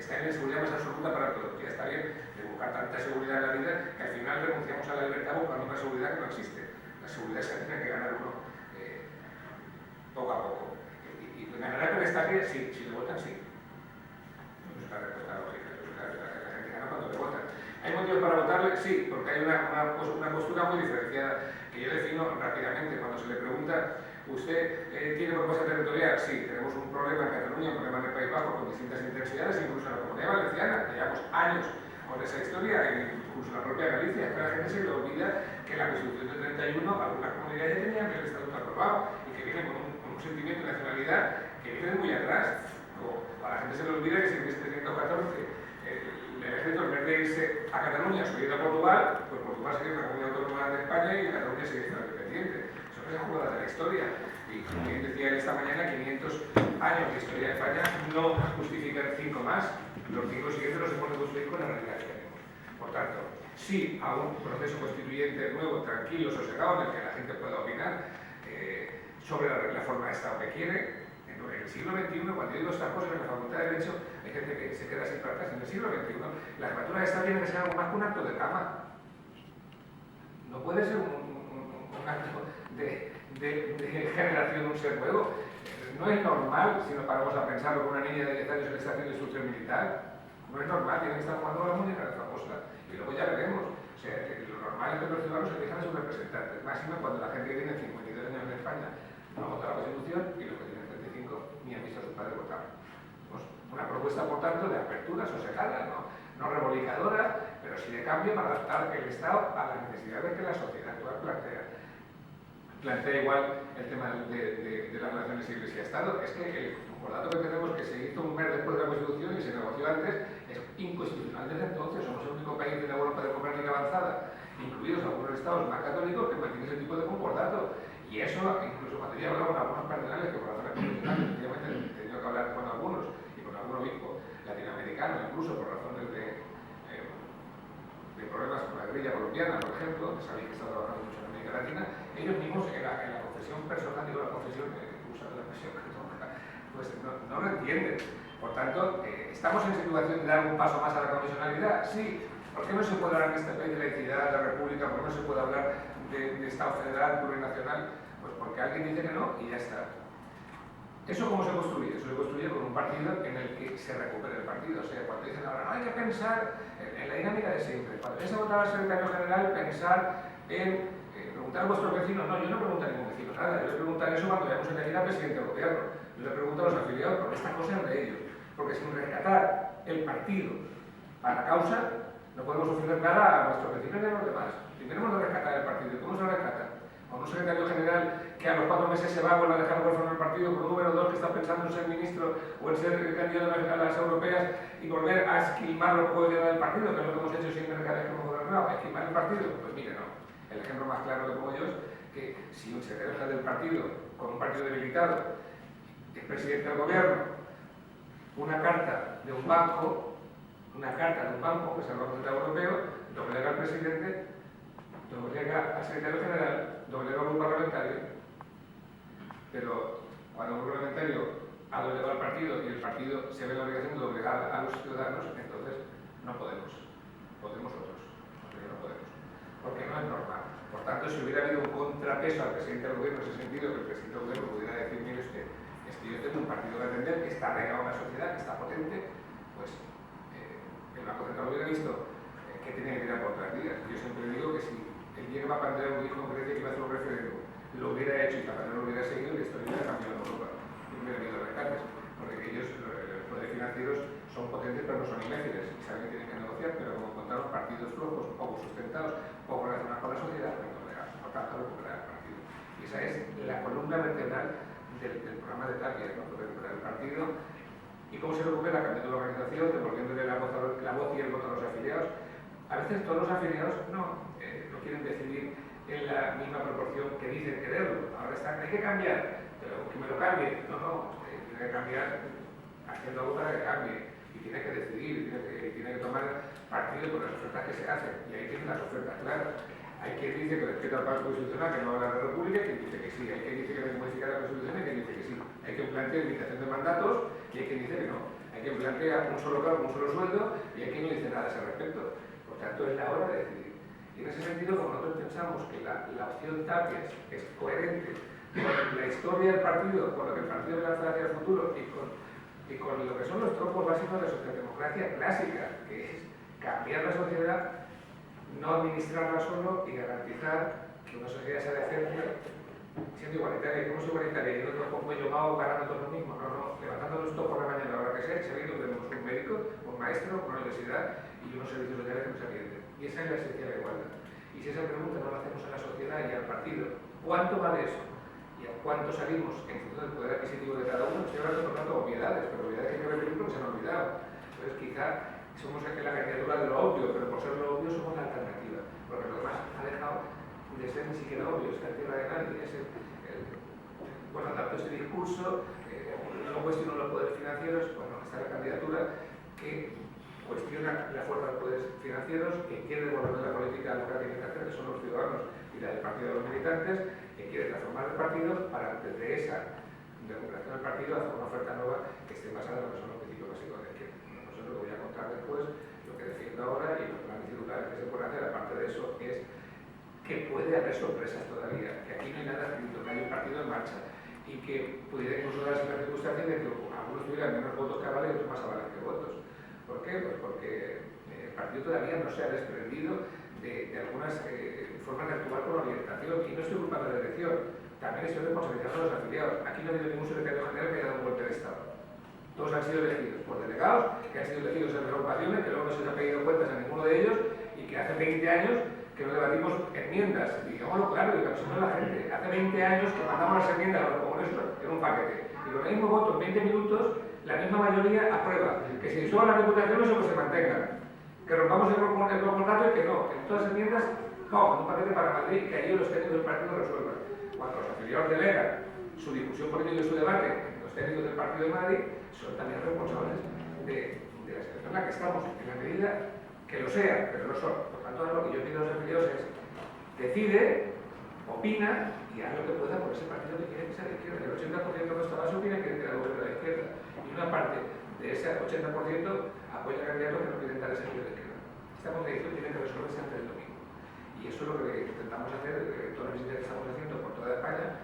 está en la inseguridad más absoluta para todos. Ya está bien de buscar tanta seguridad en la vida que al final renunciamos a la libertad buscando una seguridad que no existe. La seguridad se tiene que ganar uno poco a poco. Y ganará con esta ley, sí, si le votan, sí. No es una respuesta lógica, la gente gana cuando le votan. ¿Hay motivos para votarle? Sí, porque hay una postura muy diferenciada que yo defino rápidamente. Cuando se le pregunta, ¿usted tiene propuesta territorial? Sí, tenemos un problema en Cataluña, un problema en el País Bajo con distintas intensidades, incluso en la Comunidad Valenciana, llevamos años con esa historia, incluso en la propia Galicia, es que a la gente se le olvida que la Constitución del 31, algunas comunidades ya tenían el Estatuto aprobado y que viene con un sentimiento de nacionalidad que viene muy atrás. A la gente se le olvida que si en 1714 el ejército, en vez de irse a Cataluña, su ida a Portugal, pues Portugal sería una comunidad autónoma de España y Cataluña sería Estado independiente. Eso no es jugada de la historia. Y como bien decía él esta mañana, 500 años de historia de España no justifican 5 más. Los 5 siguientes los hemos de construir con la realidad que tenemos. Por tanto, sí a un proceso constituyente nuevo, tranquilo, sosegado, en el que la gente pueda opinar sobre la forma de Estado que quiere. En el siglo XXI, cuando yo digo estas cosas en la Facultad de Derecho, hay gente que se queda sin palabras. En el siglo XXI, la jefatura de Estado tiene que ser algo más que un acto de cama. No puede ser un acto de generación de un ser nuevo. No es normal, si nos paramos a pensarlo, con una niña de 10 años que está haciendo instrucción militar. No es normal, tiene que estar jugando a la muñeca de famosa. Y luego ya veremos. O sea, lo normal es que los ciudadanos elijan a sus representantes. Máximo cuando la gente que tiene 52 años en España no vota la Constitución y los que tienen 35 ni han visto a sus padres votar. Pues una propuesta, por tanto, de apertura sosegada, no revolicadora, pero sí de cambio para adaptar el Estado a las necesidades que la sociedad actual plantea igual el tema de las relaciones Iglesia-Estado. Es que el concordato que tenemos, que se hizo un mes después de la Constitución y se negoció antes, es inconstitucional desde entonces. Somos el único país de la Europa democrática avanzada, incluidos algunos estados más católicos, que mantiene ese tipo de concordato. Y eso, incluso cuando yo he hablado con algunos cardenales que por razones profesionales, efectivamente, he tenido que hablar con algunos y con algún obispo latinoamericano, incluso por razones de problemas con la guerrilla colombiana, por ejemplo, que sabéis que está trabajando mucho en América Latina, ellos mismos en la confesión personal, digo la confesión, usando la expresión católica, pues no lo entienden. Por tanto, ¿estamos en situación de dar un paso más a la confesionalidad? Sí. ¿Por qué no se puede hablar en este país de laicidad, de la república? ¿Por qué no se puede hablar de Estado federal, plurinacional? Pues porque alguien dice que no y ya está. ¿Eso cómo se construye? Eso se construye con un partido en el que se recupere el partido. O sea, cuando dicen ahora, no hay que pensar en la dinámica de siempre. Cuando vais a votar al secretario general, pensar en preguntar a vuestros vecinos. No, yo no pregunto a ningún vecino nada. Yo le pregunto eso cuando vayamos a elegir al presidente del gobierno. Yo le pregunto a los afiliados, porque esta cosa es de ellos. Porque sin rescatar el partido para la causa, no podemos ofrecer nada a nuestros vecinos y a los demás. Primero hemos de rescatar el partido. ¿Cómo se lo rescata? Con un secretario general que a los 4 meses se va a volver a dejar huérfano el partido, con un número 2 que está pensando en ser ministro o en ser candidato a las europeas y volver a esquilmar los juegos del partido, que es lo que hemos hecho siempre cada vez que hemos gobernado, esquilmar el partido. Pues mire, no. El ejemplo más claro que pongo yo es que si un secretario general del partido, con un partido debilitado, es presidente del gobierno, una carta de un banco, que es el Banco Central Europeo, doblega al presidente, doblega al secretario general, doblega a un parlamentario, pero cuando un parlamentario ha doblegado al partido y el partido se ve la obligación de doblegar a los ciudadanos, entonces no podemos. Podemos otros, pero no podemos. Porque no es normal. Por tanto, si hubiera habido un contrapeso al presidente del gobierno en ese sentido, que el presidente del gobierno pudiera decir, mire usted, es que yo tengo un partido que atender, que está arraigado a la sociedad, que está potente, pues el Banco Central hubiera visto que tiene que tirar por otras vías. Yo siempre digo que si el día que va a plantear un hijo en Grecia que iba a hacer un referéndum, lo hubiera hecho y Zapatero lo hubiera seguido, la historia hubiera cambiado en Europa. No hubiera habido rescates, porque ellos, los poderes financieros, son potentes pero no son imbéciles y saben que tienen que negociar, pero como encontraron partidos flojos, poco sustentados, poco relacionados con la sociedad, no toleran, por tanto recuperar el partido. Y esa es la columna vertebral del programa de Tapia, ¿no? Recuperar el partido. ¿Y cómo se recupera? Cambiando la organización, devolviéndole la voz y el voto a los afiliados. A veces todos los afiliados no quieren decidir en la misma proporción que dicen quererlo. Ahora está, hay que cambiar, pero que me lo cambie. No, tiene que cambiar haciendo algo para que cambie. Y tiene que decidir, tiene que tomar partido por las ofertas que se hacen. Y ahí tienen las ofertas claras. Hay quien dice que respeta al Pacto Constitucional, que no habla de la República, y quien dice que sí. Hay quien dice que hay que modificar la Constitución y quien dice que sí. Hay quien plantea limitación de mandatos y hay quien dice que no. Hay Hay quien plantea un solo cargo, un solo sueldo, y hay quien no dice nada a ese respecto. Por tanto, es la hora de decidir. Y en ese sentido, como nosotros pensamos que la opción Tapias es coherente con la historia del partido, con lo que el partido lanza hacia el futuro y con lo que son los tropos básicos de la socialdemocracia clásica, que es cambiar la sociedad, no administrarla solo y garantizar que una sociedad sea decente, siendo igualitaria. ¿Cómo es igualitaria? Y no con cuello vago ganando todo lo mismo. No, levantándonos todos por la mañana, a la hora que sea, sabiendo que tenemos un médico, un maestro, una universidad y unos servicios sociales que nos atienden. Y esa es la esencia de la igualdad. Y si esa pregunta no la hacemos a la sociedad y al partido, ¿cuánto vale eso? ¿Y a cuánto salimos en función del poder adquisitivo de cada uno? Estoy hablando, por tanto, de obviedades, pero obviedades que hay que repetir porque se han olvidado. Entonces, quizá somos la candidatura de lo obvio, pero por ser lo obvio somos la alternativa. Porque lo demás ha dejado de ser ni siquiera obvio, es la tierra de nadie. Bueno, adapto este discurso, no cuestiono los poderes financieros, bueno, está la candidatura que cuestiona la fuerza de los poderes financieros, que quiere devolver la política a lo que tiene que hacer, que son los ciudadanos y la del partido de los militantes, que quiere transformar el partido para, desde esa recuperación del partido, hacer una oferta nueva que esté basada en lo que son los principios básicos de la izquierda. Bueno, pues eso es lo que voy a contar después, lo que defiendo ahora y los planes titulares que se pueden hacer, aparte de eso, es que puede haber sorpresas todavía, que aquí no hay nada escrito, que hay un partido en marcha y que pudiera incluso darse la circunstancia de que algunos tuvieran menos votos que avales y otros más avales que votos. ¿Por qué? Pues porque el partido todavía no se ha desprendido de algunas formas de actuar con orientación. Y no estoy culpando de la elección, también estoy responsabilizando a los afiliados. Aquí no ha habido ningún secretario general que haya dado un golpe de Estado. Todos han sido elegidos por delegados, que han sido elegidos en agrupaciones, que luego no se les ha pedido cuentas a ninguno de ellos y que hace 20 años que no debatimos enmiendas. Digámoslo claro, y que no la gente. Hace 20 años que mandamos las enmiendas a los congresos en un paquete. Y con el mismo voto, en 20 minutos, la misma mayoría aprueba que si suban las diputaciones o que se mantengan, que rompamos el concordato y que no, que todas las enmiendas, no, en un paquete para Madrid, que allí los técnicos del partido resuelvan. Cuando los afiliados delegan su discusión política y su debate, los técnicos del partido de Madrid son también responsables de la situación en la que estamos, en la medida que lo sea, pero no son. Por tanto, lo que yo pido a los afiliados es decide, opina y haz lo que pueda por ese partido que quiere que sea de izquierda. El 80% de nuestra base opina que el gobierno de la izquierda. Y una parte de ese 80% apoya a candidatos que no quieren dar ese giro de izquierda. Esta contradicción tiene que resolverse antes del domingo. Y eso es lo que intentamos hacer, todas las visitas que estamos haciendo por toda España.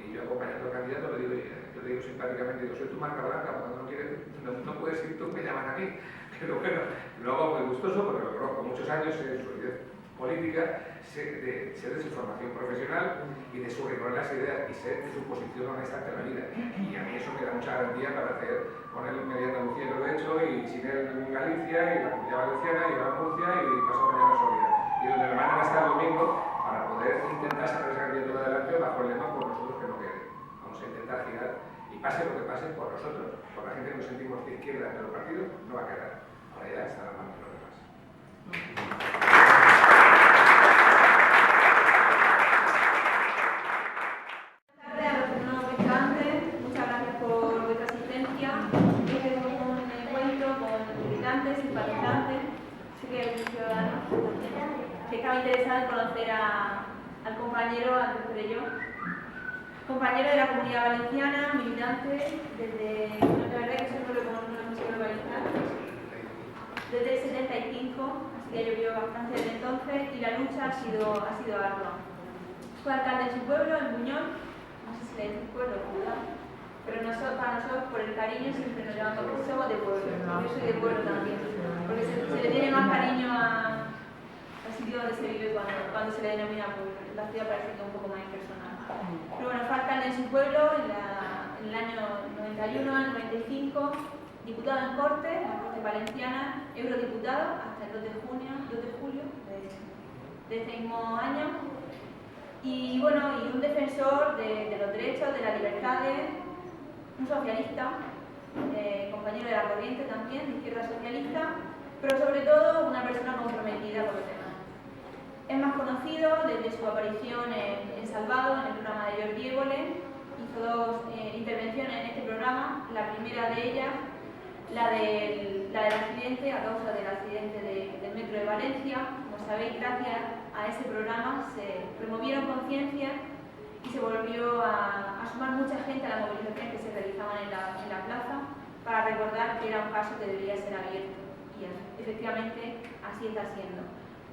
Y yo acompañando al candidato le digo, yo le digo simpáticamente, digo, soy tu marca blanca, cuando no quieres, no puedes ir tú, me llaman a mí. Pero bueno, lo hago muy gustoso porque lo conozco muchos años en solidez política, sé de su formación profesional y de su rigor en las ideas y sé de su posición honesta ante la vida. Y a mí eso me da mucha garantía para hacer poner media Andalucía lo he hecho y sin él en Galicia y la Comunidad Valenciana y la Murcia y pasado mañana Soria. Y donde me van a estar el domingo para poder intentar sacar esa candidatura adelante bajo el lema por nosotros que no quede. Vamos a intentar girar y pase lo que pase por nosotros, por la gente que nos sentimos de izquierda entre los partidos, no va a quedar. Ahora ya está la mano de los demás. Muchas gracias por vuestra asistencia. Este es un encuentro con militantes, simpatizantes, sé que hay ciudadanos que estaba interesado en conocer al compañero, antes de yo, compañero de la Comunidad Valenciana, militante desde, la verdad que siempre no lo consigo localizar, desde el 75, así que ha llovido bastante desde entonces y la lucha ha sido ardua. Fue alcalde en su pueblo, en Buñol, no sé si le dice pueblo, ¿verdad? Pero para nosotros, por el cariño, siempre nos llamamos, porque somos de pueblo, yo soy de pueblo también, porque se le tiene más cariño al sitio donde se vive cuando se le denomina pueblo, la ciudad parece que un poco más impersonal. Pero bueno, fue alcalde en su pueblo en el año 91 al 95, diputado en Cortes, la Corte Valenciana, eurodiputado hasta el 2 de julio de este mismo año. Y bueno, y un defensor de los derechos, de las libertades, un socialista, compañero de la corriente también, de izquierda socialista, pero sobre todo una persona comprometida con los demás. Es más conocido desde su aparición en Salvado, en el programa de Jordi Évole. Hizo dos intervenciones en este programa, la primera de ellas, la del accidente, a causa del accidente del metro de Valencia. Como sabéis, gracias a ese programa se removieron conciencias y se volvió a sumar mucha gente a las movilizaciones que se realizaban en la plaza para para recordar que era un caso que debería ser abierto, y efectivamente así está siendo.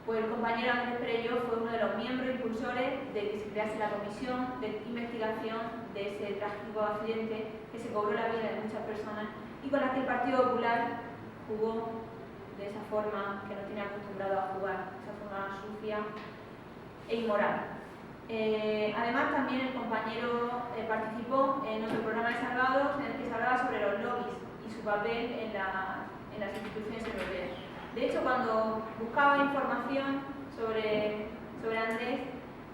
Pues el compañero Andrés Perelló fue uno de los miembros impulsores de que se crease la comisión de investigación de ese trágico accidente que se cobró la vida de muchas personas y con la que el Partido Popular jugó de esa forma que nos tiene acostumbrado a jugar, esa forma sucia e inmoral. Además, también el compañero participó en otro programa de Salvados en el que se hablaba sobre los lobbies y su papel en las instituciones europeas. De hecho, cuando buscaba información sobre Andrés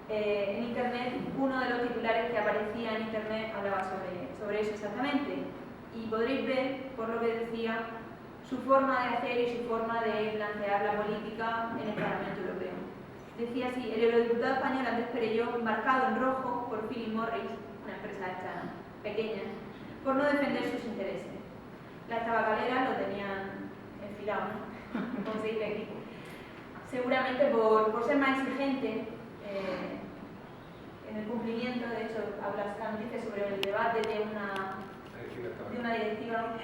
en Internet, uno de los titulares que aparecía en Internet hablaba sobre eso exactamente. Y podréis ver, por lo que decía, su forma de hacer y su forma de plantear la política en el Parlamento Europeo. Decía así: el eurodiputado español Andrés Perelló, marcado en rojo por Philip Morris, una empresa esta pequeña, por no defender sus intereses. Las tabacaleras lo tenían enfilado, ¿no? Como se dice aquí. Seguramente por ser más exigente en el cumplimiento. De hecho, dice sobre el debate de una directiva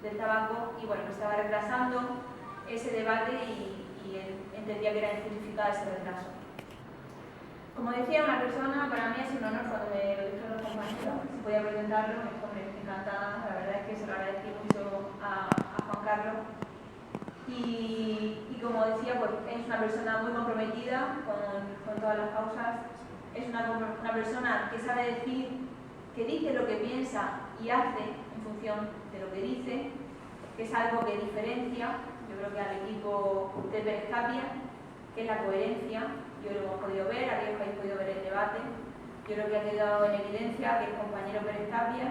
del tabaco, y bueno, estaba retrasando ese debate y él entendía que era injustificado ese retraso. Como decía una persona, para mí ha sido un honor cuando me lo dijeron los compañeros, si podía presentarlo, me encantada, la verdad es que se lo agradecí mucho a Juan Carlos. Y como decía, pues es una persona muy comprometida con todas las causas, es una persona que sabe decir, que dice lo que piensa y hace en función de lo que dice, que es algo que diferencia, yo creo que al equipo de Pérez Tapia, que es la coherencia. Yo lo hemos podido ver, aquellos que habéis podido ver el debate, yo creo que ha quedado en evidencia que el compañero Pérez Tapia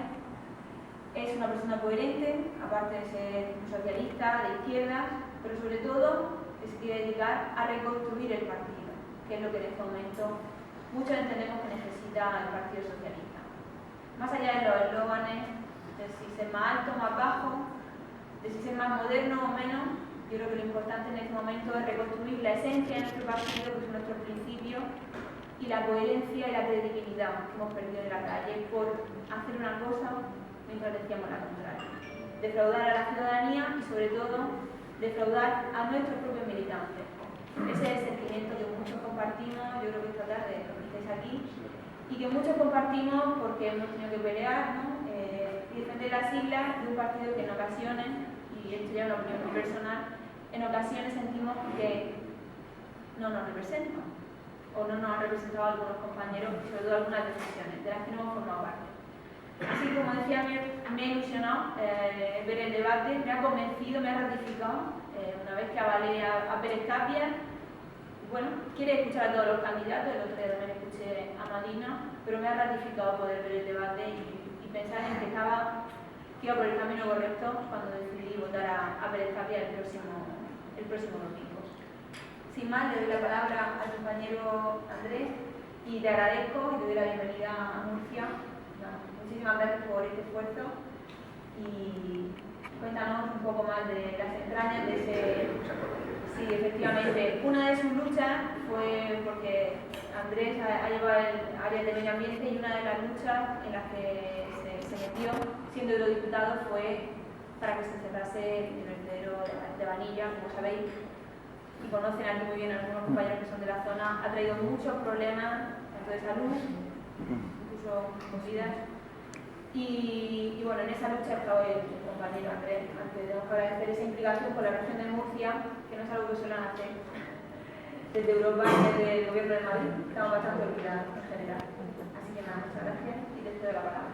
es una persona coherente, aparte de ser un socialista, de izquierdas, pero sobre todo se quiere dedicar a reconstruir el partido, que es lo que en este momento muchos entendemos que necesita el Partido Socialista. Más allá de los eslóganes, de si ser más alto o más bajo, de si ser más moderno o menos, yo creo que lo importante en este momento es reconstruir la esencia de nuestro partido, que son nuestros principios, y la coherencia y la credibilidad que hemos perdido en la calle por hacer una cosa mientras decíamos la contraria. Defraudar a la ciudadanía y, sobre todo, defraudar a nuestros propios militantes. Ese es el sentimiento que muchos compartimos, yo creo que esta tarde lo dices aquí, y que muchos compartimos porque hemos tenido que pelear, ¿no? Y defender las siglas de un partido que en ocasiones, y esto ya es una opinión muy personal, en ocasiones sentimos que no nos representan, o no nos han representado algunos compañeros, sobre todo algunas decisiones de las que no hemos formado parte. Así como decía, me ha ilusionado ver el debate, me ha convencido, me ha ratificado, una vez que avalé a Pérez Tapia. Bueno, quiere escuchar a todos los candidatos, el otro día también escuché a Madina, pero me ha ratificado poder ver el debate y pensar en que iba por el camino correcto cuando decidí votar a Pérez Tapia el próximo domingo. Sin más, le doy la palabra al compañero Andrés y te agradezco y te doy la bienvenida a Murcia. Muchísimas gracias por este esfuerzo y cuéntanos un poco más de las entrañas de ese... Sí, efectivamente. Una de sus luchas fue porque Andrés ha llevado el área de medio ambiente, y una de las luchas en las que se metió siendo eurodiputado fue para que se cerrase el vertedero de Vanilla, como sabéis, y conocen aquí muy bien algunos compañeros que son de la zona. Ha traído muchos problemas, tanto de salud, incluso con vidas. Y bueno, en esa lucha ha estado el compañero Andrés. Antes tenemos que agradecer esa implicación con la región de Murcia, que no es algo que suelen hacer desde Europa y desde el gobierno de Madrid. Estamos bastante olvidados en general. Así que nada, muchas gracias y te doy la palabra.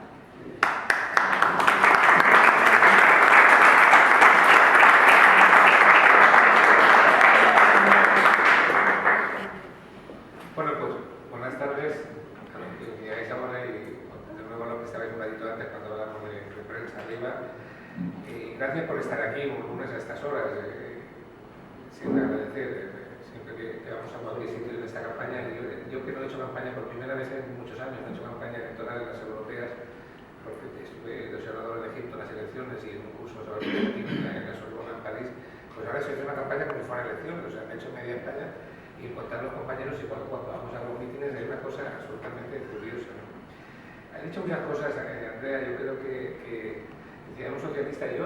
Bueno, pues buenas tardes a los que llegáis ahora y de nuevo a los que estabais un ratito antes cuando hablamos de prensa arriba. Gracias por estar aquí un lunes a estas horas. Siempre agradecer, siempre que vamos a cualquier sitio de esta campaña. Yo que no he hecho campaña por primera vez en muchos años, no he hecho campaña electoral en las europeas, porque estuve de observador en Egipto en las elecciones y en un curso sobre política en la Sorbona en París. Pues ahora estoy haciendo una campaña como si fueran elecciones, o sea, me he hecho media España. Y contar los compañeros, igual cuando vamos a los mítines, hay una cosa absolutamente curiosa, ¿no? Ha dicho muchas cosas, Andrea. Yo creo que decía un socialista, yo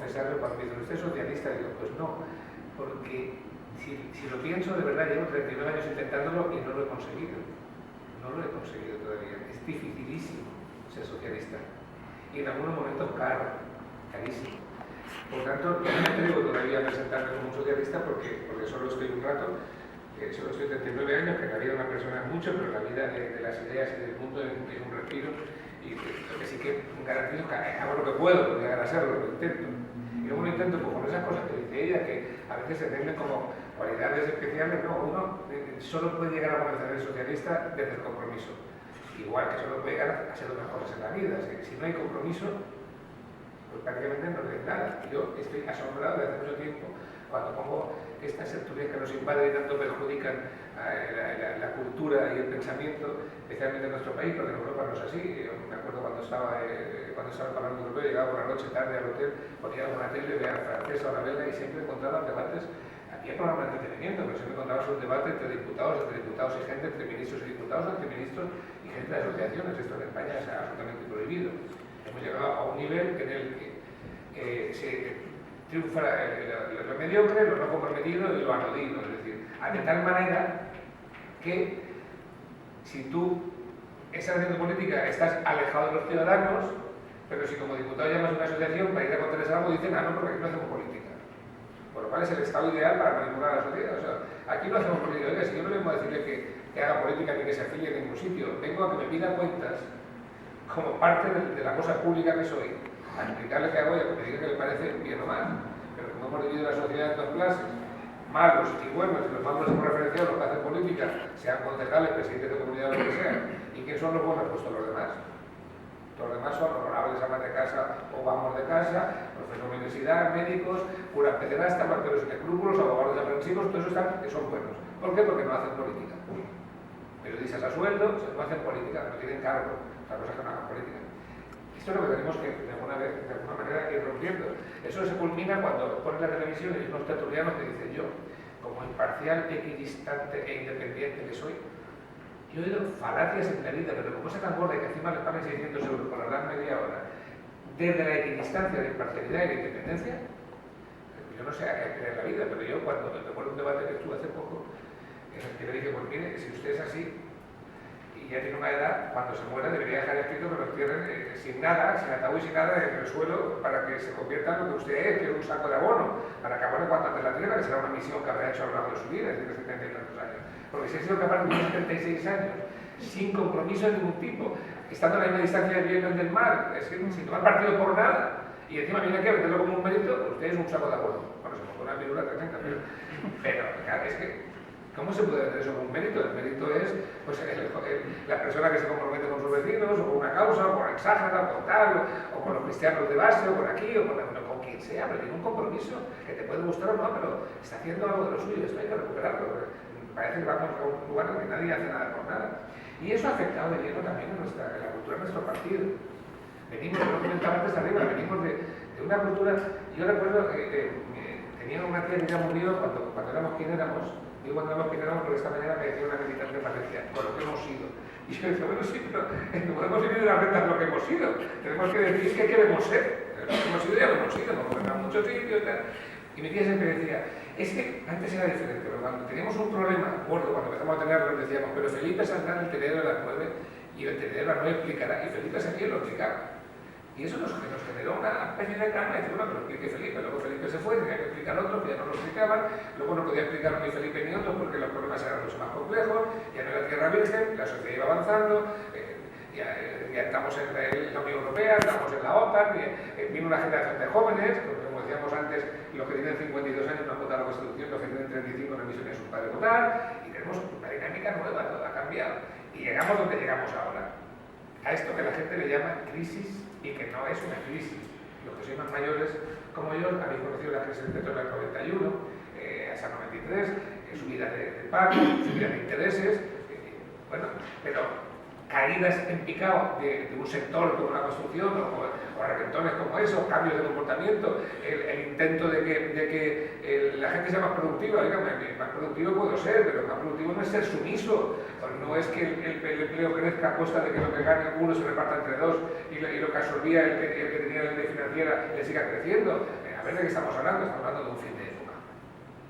confesarlo cuando me dicen, ¿usted es socialista? Digo, pues no, porque si lo pienso, de verdad, llevo 39 años intentándolo y no lo he conseguido. No lo he conseguido todavía. Es dificilísimo ser socialista. Y en algunos momentos carísimo. Por tanto, no me atrevo todavía a presentarme como un socialista porque solo estoy un rato, solo estoy 39 años, que en la vida de una persona es mucho, pero en la vida de las ideas y del mundo es un respiro. Y lo que sí que garantizo es que hago lo que puedo, porque llegar a serlo, lo intento. Y luego lo intento pues, con esas cosas que dice ella, que a veces se entienden como cualidades especiales. No, uno solo puede llegar a comenzar a ser socialista desde el compromiso. Igual que solo puede llegar a ser otras cosas en la vida. Si no hay compromiso, pues prácticamente no hay nada. Yo estoy asombrado desde hace mucho tiempo cuando pongo estas tertulias que nos invaden y tanto perjudican la cultura y el pensamiento, especialmente en nuestro país, porque en Europa no es así. Yo me acuerdo cuando estaba en el Parlamento Europeo, llegaba por la noche tarde al hotel, ponía una tele, veía la francesa o la belga y siempre encontraba debates. Había programas de entretenimiento, pero siempre encontrabas un debate entre diputados y gente, entre ministros y diputados, entre ministros y gente de asociaciones. Esto en España es absolutamente prohibido. Hemos llegado a un nivel en el que se triunfa lo mediocre, lo no comprometido y lo anodino. Es decir, de tal manera que si tú estás haciendo política estás alejado de los ciudadanos, pero si como diputado llamas a una asociación para ir a contarles algo, dicen, no, porque aquí no hacemos política. Por lo cual es el estado ideal para manipular a la sociedad. O sea, aquí no hacemos política. Oiga, si yo no vengo a decirle que haga política ni que se afilie en ningún sitio, vengo a que me pida cuentas como parte de la cosa pública que soy, a explicarle qué hago y a que me diga que le parece bien o mal. Pero como hemos dividido la sociedad en dos clases, malos y buenos, y los malos hemos referenciado los que hacen política, sean concejales, presidentes de comunidad o lo que sea, y quién son los buenos, pues todos los demás. Todos los demás son honorables amas de casa o vamos de casa, profesores de universidad, médicos, curas pederastas, barberos sin escrúpulos, abogados aprensivos, todos esos que son buenos. ¿Por qué? Porque no hacen política. Periodistas a sueldo, no hacen política, no tienen cargo, otra cosa es que no hagan política. Esto es lo que tenemos que, de alguna manera, ir rompiendo. Eso se culmina cuando ponen la televisión y unos tertulianos que dicen yo, como imparcial, equidistante e independiente que soy, yo he oído falacias en la vida, pero como cosa tan gorda y que encima les pagan 600 euros por hablar media hora, desde la equidistancia, la imparcialidad y la independencia, yo no sé a qué creer la vida, pero yo cuando me recuerdo un debate que estuve hace poco, en el que le dije, pues mire, si usted es así, y ya tiene una edad, cuando se muera debería dejar escrito que lo entierren sin nada, sin ataúd y sin nada en el suelo, para que se convierta en lo que usted es, que es un saco de abono, para que abone cuanto antes la tierra, que será una misión que habrá hecho a lo largo de su vida, es decir, de 70 y tantos años. Porque si ha sido capaz de vivir 76 años, sin compromiso de ningún tipo, estando a la misma distancia del bien y del mal, es que sin tomar partido por nada, y encima viene aquí a venderlo como un mérito, usted es un saco de abono. Bueno, se montó una pirula tremenda, pero claro, es que ¿cómo se puede vender eso como un mérito? El mérito es pues, la persona que se compromete con sus vecinos, o con una causa, o con el Sáhara, o con tal, o con los cristianos de base, o con aquí, o con quien sea, pero tiene un compromiso que te puede gustar o no, pero está haciendo algo de lo suyo, esto hay que recuperarlo. Parece que vamos a un lugar en que nadie hace nada por nada. Y eso ha afectado de lleno también a la cultura de nuestro partido. Venimos, lo comentaba antes arriba, venimos de una cultura. Yo recuerdo que tenía una tía que ya murió cuando éramos quien éramos. Digo cuando éramos quien éramos porque esta mañana me decía una militante parecida, con lo que hemos sido. Y yo decía, bueno, sí, pero no podemos vivir de la renta de lo que hemos sido. Tenemos que decir qué queremos ser. Lo que hemos sido ya lo hemos sido, hemos gobernado muchos sitios y tal. Y mi tía siempre decía, es que antes era diferente, pero cuando teníamos un problema, acuerdo, cuando empezamos a tenerlo, decíamos, pero Felipe saldrá en el telediario de las 9 y el telediario de las 9 explicará, y Felipe salía y lo explicaba. Y eso nos generó una especie de calma y decir, bueno, que lo explique Felipe. Luego Felipe se fue, tenía que explicar otro, que ya no lo explicaban, luego no podía explicarlo ni Felipe ni otro porque los problemas eran mucho más complejos, ya no era tierra virgen, la sociedad iba avanzando, ya estamos en la Unión Europea, estamos en la OTAN, vino una generación de jóvenes, como decíamos antes, los que tienen 52 años no han votado la Constitución, los que tienen 35 no han visto ni a sus padres votar, y tenemos una dinámica nueva, todo ha cambiado. Y llegamos donde llegamos ahora, a esto que la gente le llama crisis y que no es una crisis. Los que sois más mayores como yo habéis conocido la crisis del petróleo del 91, hasta el 93, subida de pagos, subida de intereses, bueno, pero caídas en picado de un sector como la construcción o reventones como eso, cambios de comportamiento, el intento de que la gente sea más productiva. Oiga, más productivo puedo ser, pero más productivo no es ser sumiso, no es que el empleo crezca a costa de que lo que gane uno se reparta entre dos y lo que absorbía el que tenía la ley financiera le siga creciendo. A ver de qué estamos hablando de un fin de época.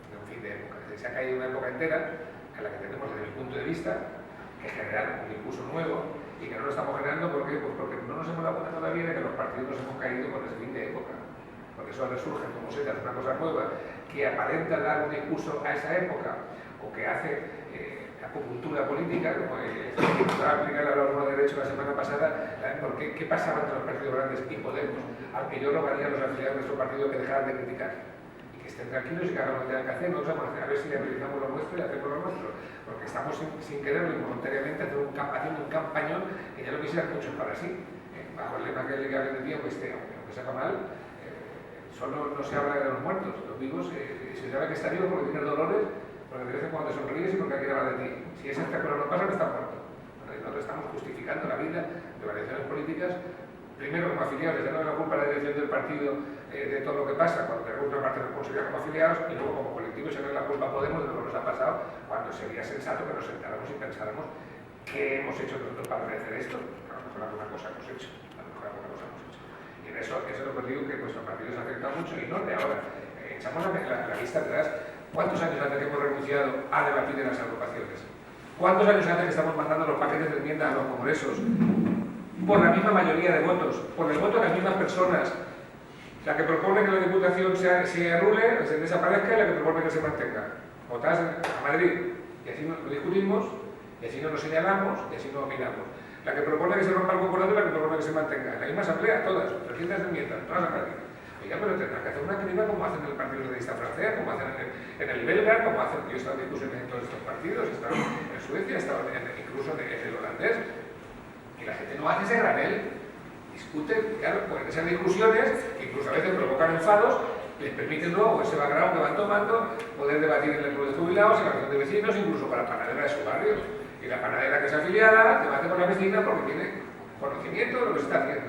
De un fin de época. Es decir, se ha caído una época entera en la que tenemos, desde mi punto de vista, que generar un discurso nuevo y que no lo estamos generando porque no nos hemos dado cuenta todavía de que los partidos nos hemos caído con ese fin de época. Porque eso resurge como setas, una cosa nueva que aparenta dar un discurso a esa época o que hace acupuntura política, como estaba aplicando a la norma de derecho la semana pasada, ¿qué pasaba entre los partidos grandes y Podemos? Al que yo rogaría a los afiliados de nuestro partido que dejaran de criticar y que estén tranquilos y que hagan lo que tengan que hacer. Nosotros vamos a ver si analizamos lo nuestro y hacemos lo nuestro, porque estamos sin quererlo involuntariamente haciendo un campañón que ya lo quisieran muchos para sí. Bajo el lema que le hable de tiempo, aunque sepa mal, solo no se habla de los muertos, los vivos se sabe que está vivo porque tiene dolores, porque de vez en cuando te sonríes y porque alguien habla de ti. Si esa cosa no pasa, no está muerto. Nosotros estamos justificando la vida de variaciones políticas, primero como afiliados, ya no la culpa a la dirección del partido de todo lo que pasa, cuando tenemos una parte de responsabilidad como afiliados, y luego como colectivo se no es la culpa a Podemos de lo que nos ha pasado, cuando sería sensato que nos sentáramos y pensáramos qué hemos hecho nosotros para merecer esto. A lo mejor alguna cosa hemos hecho, y en eso es lo que digo, que nuestro partido se ha afectado mucho, y no de ahora. Echamos la vista atrás. ¿Cuántos años hace que hemos renunciado a debatir en las agrupaciones? ¿Cuántos años hace que estamos mandando los paquetes de enmiendas a los congresos? Por la misma mayoría de votos, por el voto de las mismas personas. La que propone que la Diputación se anule, se desaparezca, y la que propone que se mantenga. Votás a Madrid, y así lo discutimos, y así no nos señalamos, y así no opinamos. La que propone que se rompa el concurso y la que propone que se mantenga. En la misma asamblea, todas, 300 enmiendas, todas a Madrid. Oiga, pero tendrán que hacer una criba como hacen en el Partido Socialista francés, como hacen en el belga, como hacen. Yo he estado en discusiones en todos estos partidos, he estado en Suecia, he estado incluso en el holandés, y la gente no hace ese granel. Discuten, claro, pues esas discusiones, que incluso a veces provocan enfados, les permiten luego ese background que van tomando, poder debatir en el club de jubilados, en la reunión de vecinos, incluso con la panadera de su barrio. Y la panadera que es afiliada debate con la vecina porque tiene conocimiento de lo que se está haciendo.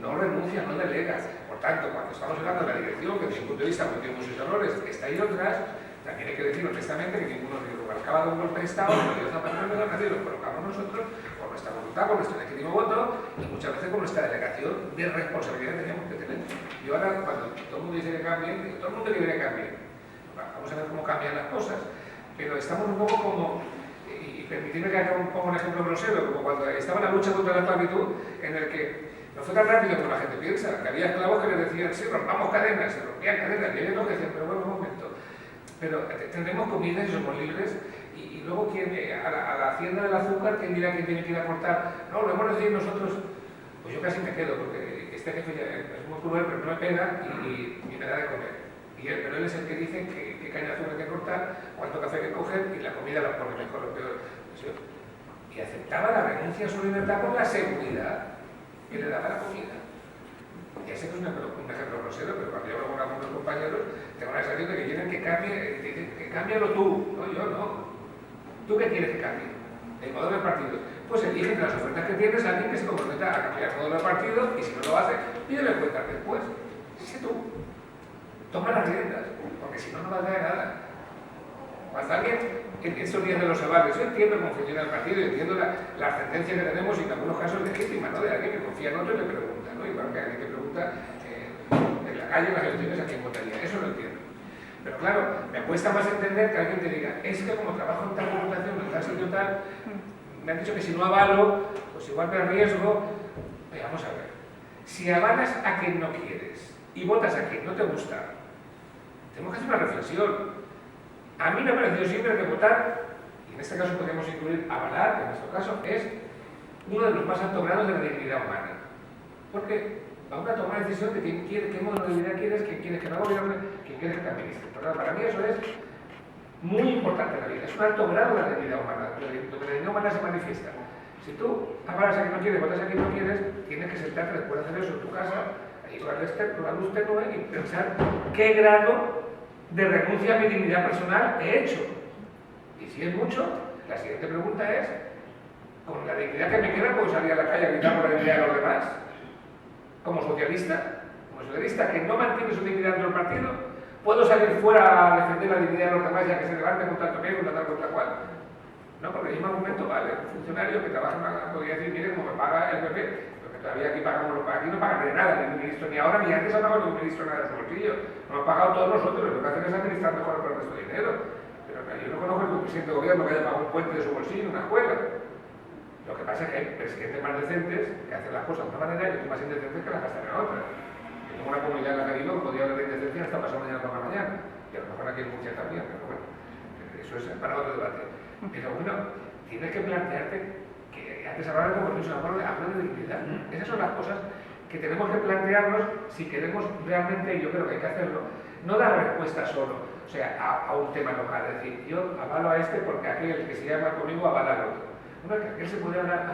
No renuncia, no delega. Por tanto, cuando estamos hablando de la dirección, que desde mi punto de vista tiene muchos errores, está ahí otras, también hay que decir honestamente que ninguno de los acaba de un golpe de Estado, lo dio Zapatero de la Nación, lo colocamos nosotros, por nuestra voluntad, por nuestro legítimo voto, y muchas veces con nuestra delegación de responsabilidad que teníamos que tener. Yo ahora, cuando todo el mundo dice que cambien, todo el mundo quiere que cambien. Vamos a ver cómo cambian las cosas, pero estamos un poco como, y permitidme que haga un ejemplo grosero, como cuando estaba la lucha contra la esclavitud, en el que no fue tan rápido como la gente piensa, que había esclavos que les decían, sí, rompamos cadenas, se rompían cadenas, y ellos no decían, pero bueno, un momento, pero tendremos comida y somos libres, y luego a la hacienda del azúcar, ¿quién dirá que tiene que ir a cortar? No, lo hemos decidido nosotros. Pues yo casi me quedo, porque este jefe ya es muy cruel, pero no me pega y me da de comer. Pero él es el que dice qué caña de azúcar hay que cortar, cuánto café hay que coger, y la comida la pone mejor o peor. Y aceptaba la renuncia a su libertad por la seguridad que le daba la comida. Y ese es un ejemplo grosero, pero cuando yo hablo con algunos compañeros, tengo la sensación de que quieren que cambie, dicen que cámbialo tú. No, yo no. ¿Tú qué quieres que cambie? El modelo del partido. Pues elige entre las ofertas que tienes a alguien que se comprometa a cambiar el modelo del partido, y si no lo hace, pídele cuentas después. Sé tú. Toma las riendas, porque si no, no valdrá de nada. Cuando alguien, en estos días de los avales, yo entiendo cómo funciona el partido, entiendo la ascendencia que tenemos, y en algunos casos legítima, ¿no? De alguien que confía en otro y le pregunta, ¿no? Igual que alguien que pregunta en la calle, en las elecciones, a quién votaría. Eso lo entiendo. Pero claro, me cuesta más entender que alguien te diga, es que como trabajo en tal reputación, en tal sitio tal, me han dicho que si no avalo, pues igual me arriesgo. Vamos a ver. Si avalas a quien no quieres y votas a quien no te gusta, tenemos que hacer una reflexión. A mí me ha parecido siempre que votar, y en este caso podríamos incluir avalar, en nuestro caso, es uno de los más altos grados de la dignidad humana. Porque vamos a tomar la decisión de qué modelo de vida quieres, quién quieres que no gobierne, quién quieres que te administre. Pero para mí eso es muy importante en la vida, es un alto grado de la dignidad humana, donde la dignidad humana se manifiesta. Si tú avalas a quien no quieres, votas a quien no quieres, tienes que sentarte después de hacer eso en tu casa, ahí con la luz tenue, y pensar qué grado de renuncia a mi dignidad personal he hecho. Y si es mucho, la siguiente pregunta es, ¿con la dignidad que me queda puedo salir a la calle a gritar por la dignidad de los demás? Como socialista que no mantiene su dignidad dentro del partido, ¿puedo salir fuera a defender la dignidad de los demás ya que se levante contra el PP, contra tal, contra cual? No, porque el mismo argumento vale. Un funcionario que trabaja en una podría decir, mire, como me paga el PP, porque todavía aquí no pagan de nada, ni un ministro, ni ahora ni antes ha pagado ningún ministro nada de su bolsillo. No lo han pagado todos nosotros, lo que hacen es administrar mejor el nuestro dinero. Pero yo no conozco ningún presidente de gobierno que haya pagado un puente de su bolsillo en una escuela. Lo que pasa es que hay presidentes más decentes que hacen las cosas de una manera y otros más indecentes que las gastan en otra. En una comunidad en la que vivo podía haber indecencia hasta pasado mañana por la mañana. Y a lo mejor aquí en Murcia también, pero bueno, eso es para otro debate. Pero bueno, tienes que plantearte que antes hablaba de compromiso, hablo de dignidad. Esas son las cosas que tenemos que plantearnos si queremos realmente, y yo creo que hay que hacerlo, no dar respuesta solo, o sea, a un tema local. Es decir, yo avalo a este porque aquel que se llama conmigo avala al otro. Bueno, que aquel se puede hablar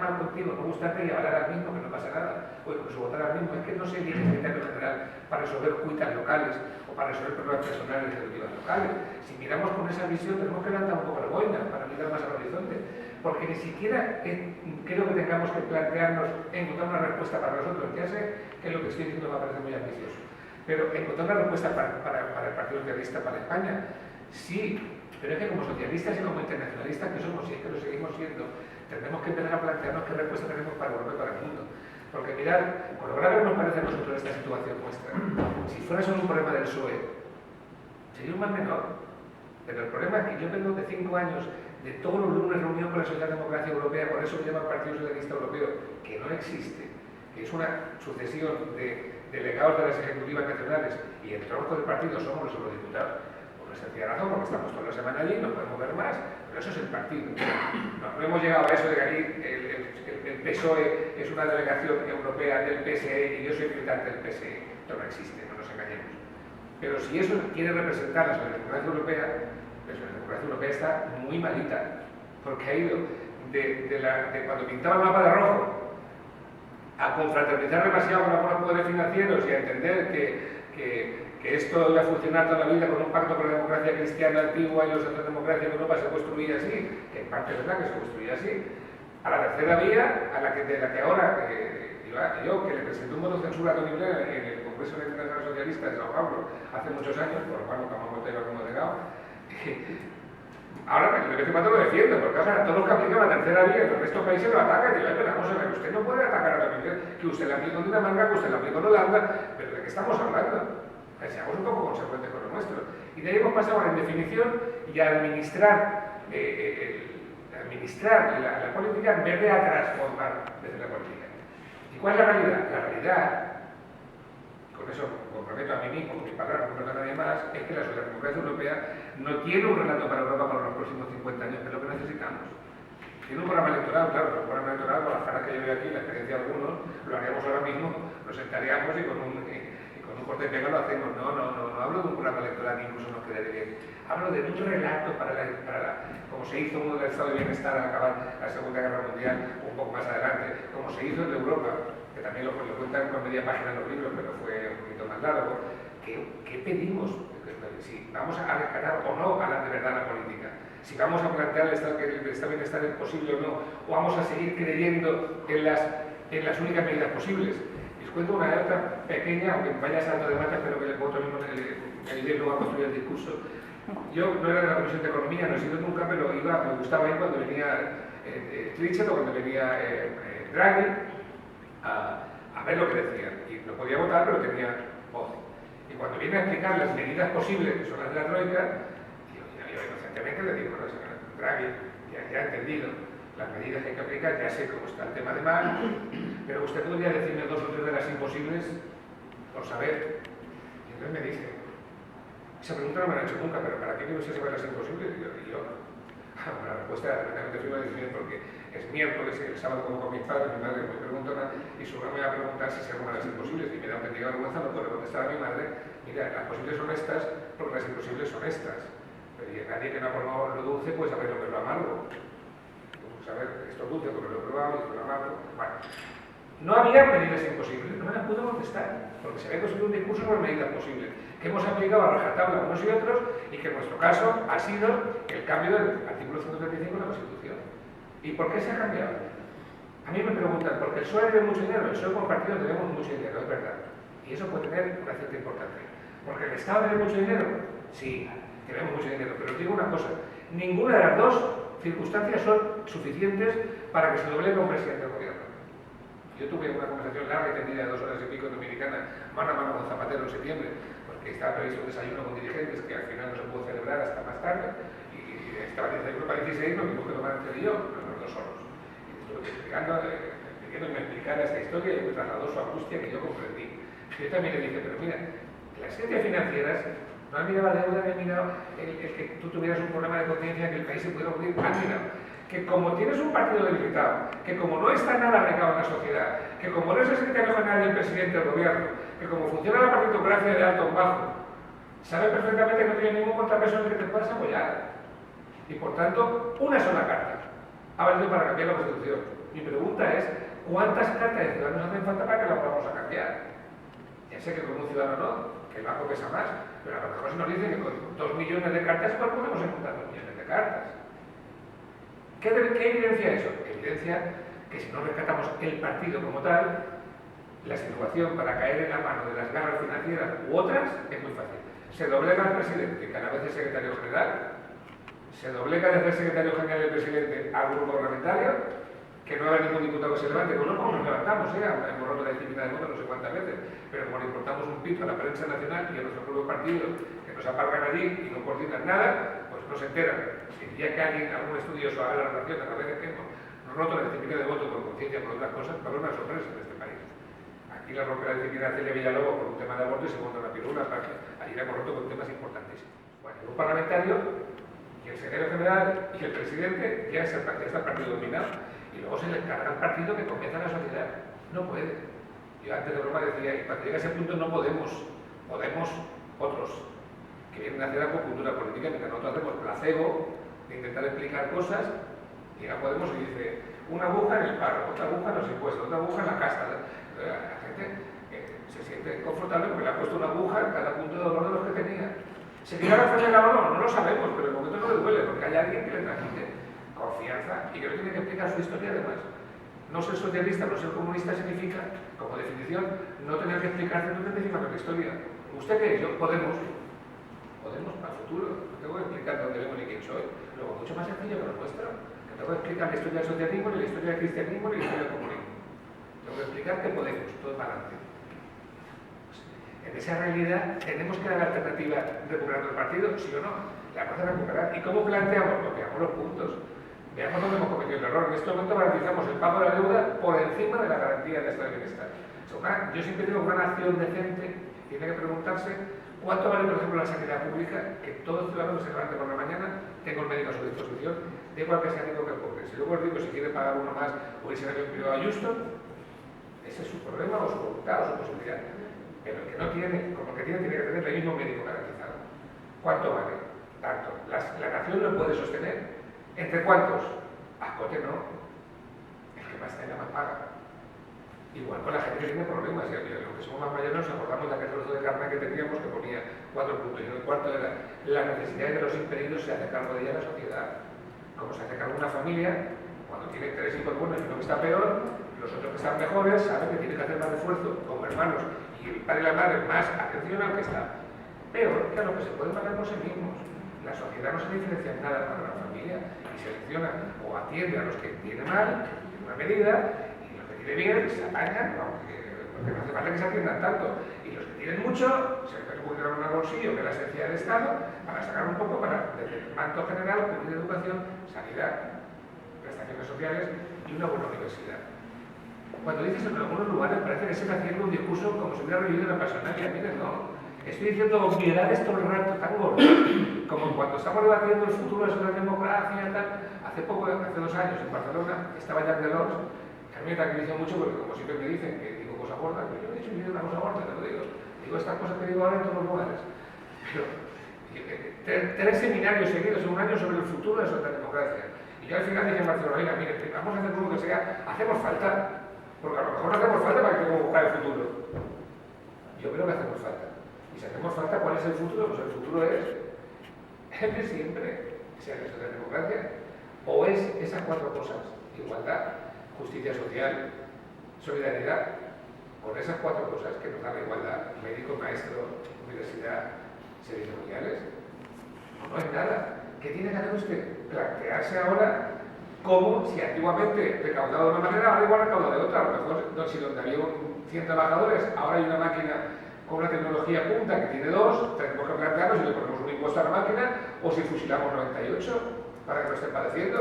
mal contigo, no gustarte y avalar al mismo, que no pasa nada. O incluso votar al mismo. Es que no se elige secretario general para resolver cuitas locales o para resolver problemas personales y ejecutivas locales. Si miramos con esa visión, tenemos que levantar un poco la boina para mirar más al horizonte. Porque ni siquiera creo que tengamos que plantearnos encontrar una respuesta para nosotros. Ya sé que lo que estoy diciendo va a parecer muy ambicioso, pero encontrar una respuesta para el Partido Socialista, para España, sí, pero es que como socialistas y como internacionalistas que somos, y es que lo seguimos siendo, tendremos que empezar a plantearnos qué respuesta tenemos para Europa y para el mundo. Porque mirad, con lo grave nos parece a nosotros esta situación nuestra, si fuera solo un problema del PSOE, sería un mal menor. Pero el problema es que yo vengo de 5 años de todos los lunes reunión con la Socialdemocracia Europea, por eso se llama Partido Socialista Europeo, que no existe, que es una sucesión de delegados de las ejecutivas nacionales y el tronco del partido somos los eurodiputados. Por la sencilla razón, porque estamos toda la semana allí, no podemos ver más, pero eso es el partido. No hemos llegado a eso de que aquí el PSOE es una delegación europea del PSE y yo soy militante del PSE. Esto no existe, no nos engañemos. Pero si eso quiere representar la democracia europea, la democracia europea está muy malita, porque ha ido de cuando pintaba el mapa de rojo a confraternizar demasiado con algunos poderes financieros y a entender que esto iba a funcionar toda la vida con un pacto con la democracia cristiana antigua y la socialdemocracia en Europa se construía así, que en parte es verdad que se construía así, a la tercera vía, de la que ahora yo, que le presenté un voto de censura a Tony Blair en el Congreso de Internacional Socialista de Sao Paulo hace muchos años, por lo cual nunca me he vuelto como delegado, ahora de vez en cuando lo defiendo, porque ahora todos los que aplican la tercera vía en el resto de países lo atacan y digo, pero vamos a ver, usted no puede atacar a Tony Blair, que usted la aplicó en Dinamarca, que usted la aplicó en Holanda, pero ¿de qué estamos hablando? Seamos un poco consecuentes con lo nuestro. Y de ahí hemos pasado a la indefinición y a administrar la política en vez de a transformar desde la política. ¿Y cuál es la realidad? La realidad, con eso comprometo a mí mismo, con mis palabras, no a nadie más, es que la socialdemocracia europea no tiene un relato para Europa para los próximos 50 años, que es lo que necesitamos. Tiene un programa electoral, claro, pero un programa electoral, con las caras que yo veo aquí, la experiencia de algunos, lo haríamos ahora mismo, nos sentaríamos y con un corte de pega lo hacemos. No hablo de un programa electoral que incluso nos quede bien. Hablo de un relato como se hizo uno del estado de bienestar al acabar la Segunda Guerra Mundial, un poco más adelante, como se hizo en Europa, que también lo cuentan con media página en los libros, pero fue un poquito más largo. ¿Qué pedimos? Si vamos a rescatar o no de verdad la política, si vamos a plantear que el estado de bienestar es posible o no, o vamos a seguir creyendo en las únicas medidas posibles. Les cuento una anécdota pequeña, aunque vaya salto de mata, pero que le puedo mismo me ayude luego a construir el discurso. Yo no era de la Comisión de Economía, no he sido nunca, pero me gustaba ir cuando venía Trichet o cuando venía Draghi a ver lo que decían. Y no podía votar, pero tenía voz. Y cuando viene a explicar las medidas posibles, que son las de la Troika, yo inocentemente le digo, bueno, señor Draghi, ya he entendido las medidas que hay que aplicar, ya sé cómo está el tema de mal, pero usted podría decirme 2 o 3 de las imposibles por saber. Y entonces me dice, esa pregunta no me la han hecho nunca, pero ¿para qué quiero saber las imposibles? Y yo la respuesta era tremendamente firme de decir, porque es miércoles y el sábado como con mis padres, mi madre me preguntó y su me va a preguntar si sé alguna de las imposibles, y me da un auténtica vergüenza, no puedo contestar a mi madre, mira, las posibles son estas, porque las imposibles son estas. Pero nadie que no ha probado lo dulce puede saber lo que es lo amargo. Saber esto es dulce porque lo he probado y esto es lo amargo. Bueno, no había medidas imposibles, no me las pudo contestar, porque se había construido un discurso sobre medidas posibles, que hemos aplicado a rajatabla unos y otros, y que en nuestro caso ha sido el cambio del artículo 135 de la Constitución. ¿Y por qué se ha cambiado? A mí me preguntan, porque el PSOE debe mucho dinero, el PSOE compartido tenemos mucho dinero, es verdad, y eso puede tener una cierta importancia. ¿Porque el Estado debe mucho dinero? Sí, tenemos mucho dinero, pero os digo una cosa, ninguna de las dos circunstancias son suficientes para que se doblegue un presidente del gobierno. Y Yo tuve una conversación larga y tendida de 2 horas y pico en Dominicana, mano a mano con Zapatero en septiembre, porque estaba previsto un desayuno con dirigentes que al final no se pudo celebrar hasta más tarde, y estaba el desayuno para 16, no me dijo que lo van a hacer yo, los 2 solos. Y estuve explicando, pidiendo que me explicara esta historia y me trasladó su angustia que yo comprendí. Yo también le dije, pero mira, las ciencias financieras no han mirado la deuda, ni han mirado el que tú tuvieras un problema de conciencia, que el país se pudiera hundir, han mirado que como tienes un partido debilitado, que como no está nada arraigado en la sociedad, que como no es el secretario general y el presidente del gobierno, que como funciona la partitocracia de alto en bajo, sabe perfectamente que no tiene ningún contrapeso en el que te puedas apoyar. Y por tanto, una sola carta ha valido para cambiar la Constitución. Mi pregunta es, ¿cuántas cartas de ciudadanos hacen falta para que la podamos a cambiar? Ya sé que con un ciudadano no, que el banco pesa más, pero a lo mejor si nos dicen que con 2 millones de cartas, pues podemos encontrar 2 millones de cartas. ¿Qué evidencia eso? Evidencia que si no rescatamos el partido como tal, la situación para caer en la mano de las garras financieras u otras es muy fácil. Se doblega al presidente, que a la vez es secretario general, se doblega desde el secretario general y el presidente al grupo parlamentario, que no habrá ningún diputado que se levante, pues no, como nos levantamos, hemos roto la disciplina de voto no sé cuántas veces, pero como le importamos un pito a la prensa nacional y a nuestro propio partido, que nos aparcan allí y no coordinan nada, pues no se enteran. Si el día que alguien, algún estudioso haga la relación a la vez de que hemos roto la disciplina de voto por conciencia por otras cosas, va a haber una sorpresa en este país. Aquí la rompe la disciplina de Celia Villalobos por un tema de aborto y se monta una pirula para que allí la hemos roto con temas importantísimos. Bueno, el grupo parlamentario y el secretario general y el presidente ya está el partido dominado y luego se le encarga al partido que convenza a la sociedad. No puede. Yo antes de broma decía, y cuando llega a ese punto no podemos otros que vienen a hacer algo cultura política, mientras nosotros hacemos placebo de intentar explicar cosas, y ahora Podemos y dice, una aguja en el paro, otra aguja en los impuestos, otra aguja en la casta. La gente se siente confortable porque le ha puesto una aguja en cada punto de dolor de los que tenía. ¿Se quiere enfermedad o no? No lo sabemos, pero en el momento no le duele, porque hay alguien que le transmite confianza y que no tiene que explicar su historia además. No ser socialista, no ser comunista significa, como definición, no tener que explicar científicamente la historia. ¿Usted qué es? Yo, Podemos para el futuro. No tengo que explicar dónde vengo ni quién soy. Luego, mucho más sencillo que lo nuestro. Que tengo que explicar la historia del socialismo, ni la historia del cristianismo, ni la historia del comunismo. Tengo que explicar que Podemos, todo para adelante. En esa realidad, ¿tenemos que dar la alternativa recuperando el partido? ¿Sí o no? La vamos a recuperar. ¿Y cómo planteamos? Bloqueamos los puntos. Veamos dónde hemos cometido el error. En este momento garantizamos el pago de la deuda por encima de la garantía del estado de bienestar. Yo siempre digo que una nación decente tiene que preguntarse cuánto vale, por ejemplo, la sanidad pública, que todo ciudadano que se levante por la mañana tenga un médico a su disposición, de igual que sea rico que pobre. Si luego os digo si quiere pagar uno más o irse a un privado a Houston, ese es su problema o su voluntad o su posibilidad. Pero el que no tiene, como el que tiene que tener el mismo médico garantizado. ¿Cuánto vale? Tanto. La nación lo puede sostener. ¿Entre cuántos? A cote no. El que más tenga más paga. Igual con la gente que tiene problemas. Y los que somos más mayores nos acordamos de aquel trozo de carne que teníamos que ponía 4 puntos. Y el cuarto era la necesidad de los impedidos se hace cargo de ella la sociedad. Como se hace cargo de una familia, cuando tiene 3 hijos buenos y uno que está peor, los otros que están mejores saben que tienen que hacer más esfuerzo como hermanos y el padre y la madre más atención al que está peor que a lo que se puede pagar por sí mismos. La sociedad no se diferencia en nada para la familia y selecciona o atiende a los que tiene mal en una medida y los que tiene bien se apañan, porque no hace falta que se atiendan tanto. Y los que tienen mucho se recurrirán a un bolsillo que es la esencia del Estado para sacar un poco para, desde el manto general, cubrir educación, sanidad, prestaciones sociales y una buena universidad. Cuando dices en algunos lugares parece que se está haciendo un discurso como si hubiera vivido una pasionaria. Miren, no. Estoy diciendo obviedades todo el rato tan gordas, como cuando estamos debatiendo el futuro de la democracia y tal. Hace 2 años en Barcelona estaba Jacques Delors, que a mí me tranquiliza mucho porque como siempre me dicen que digo cosas gordas, pero yo no he dicho ni una cosa gorda, te lo digo. Digo estas cosas que digo ahora en todos los lugares. Pero 3 seminarios seguidos en un año sobre el futuro de la democracia. Y yo al final dije en Barcelona, oiga, mire, vamos a hacer lo que sea, hacemos falta. Porque a lo mejor no hacemos falta para que tengamos que buscar el futuro. Yo creo que hacemos falta. Y si hacemos falta, ¿cuál es el futuro? Pues el futuro es el de siempre, sea la democracia, o es esas 4 cosas: igualdad, justicia social, solidaridad. Con esas 4 cosas que nos dan la igualdad, médico, maestro, universidad, servicios sociales, no es nada. ¿Qué tiene que hacer usted? Plantearse ahora como si antiguamente recaudaba de una manera, ahora igual recauda de otra. A lo mejor, si donde había 100 trabajadores, ahora hay una máquina con una tecnología punta que tiene 2, tenemos que plantearnos si le ponemos un impuesto a la máquina o si fusilamos 98 para que no estén padeciendo.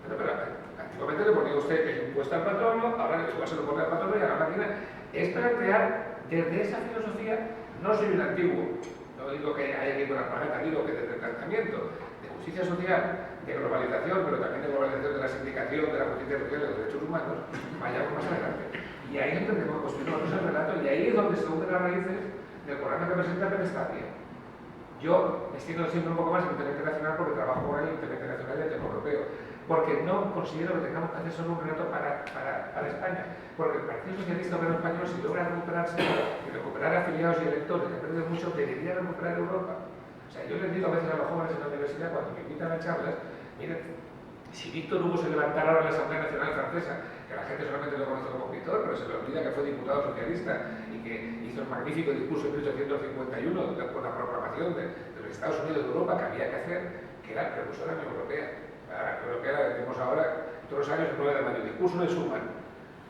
Pero antiguamente le ponía usted el impuesto al patrono, ahora igual se lo pone al patrono y a la máquina. Es plantear desde esa filosofía. No soy un antiguo, no digo que haya que ir con la planeta, digo que desde el planteamiento de justicia social, de globalización, pero también de globalización de la sindicación, de la justicia social y de los derechos humanos, vayamos más adelante. Y ahí es donde tenemos que construir nosotros el relato, y ahí es donde se unen las raíces del programa que presenta Penestatia. Yo me extiendo siempre un poco más en el tema internacional porque trabajo con el tema internacional y el tema europeo, porque no considero que tengamos que hacer solo un relato para España, porque el Partido Socialista Obrero Español, si logra recuperarse y recuperar afiliados y electores que han perdido mucho, debería recuperar Europa. O sea, yo les digo a veces a los jóvenes en la universidad, cuando me invitan a charlas, miren, si Víctor Hugo se levantara ahora en la Asamblea Nacional Francesa, que la gente solamente lo conoce como escritor, pero se le olvida que fue diputado socialista y que hizo el magnífico discurso en 1851 con la proclamación de los Estados Unidos de Europa que había que hacer, que era el precursor de la Unión Europea. La Unión Europea la que tenemos ahora todos los años el 9 de mayo, el discurso de Schuman,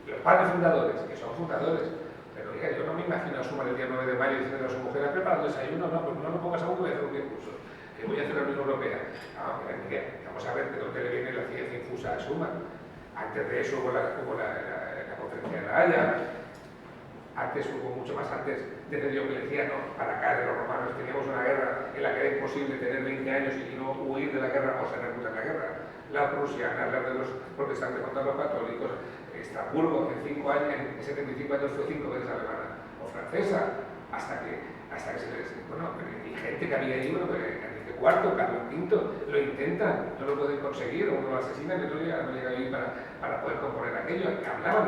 los padres fundadores, que son fundadores. Pero oiga, yo no me imagino a Schuman el día 9 de mayo diciendo a su mujer, preparando desayuno, no, pues no lo pongas aún que voy a hacer un discurso, que voy a hacer la Unión Europea. No, mira, vamos a ver de dónde le viene la ciencia infusa a Schuman. Antes de eso hubo la conferencia de La Haya, antes hubo mucho más antes desde Diocleciano para acá de los romanos teníamos una guerra en la que era imposible tener 20 años y no huir de la guerra o ser reclutar la guerra. La prusiana, la de los protestantes contra los católicos, Estrasburgo en 5 años, en 75 años fue 5 veces alemana o francesa, hasta que se les... Bueno, y gente que había ahí, bueno, Enrique IV, Carlos V, lo intentan, no lo pueden conseguir, o uno lo asesina, que no llega ahí para poder componer aquello. Hablaban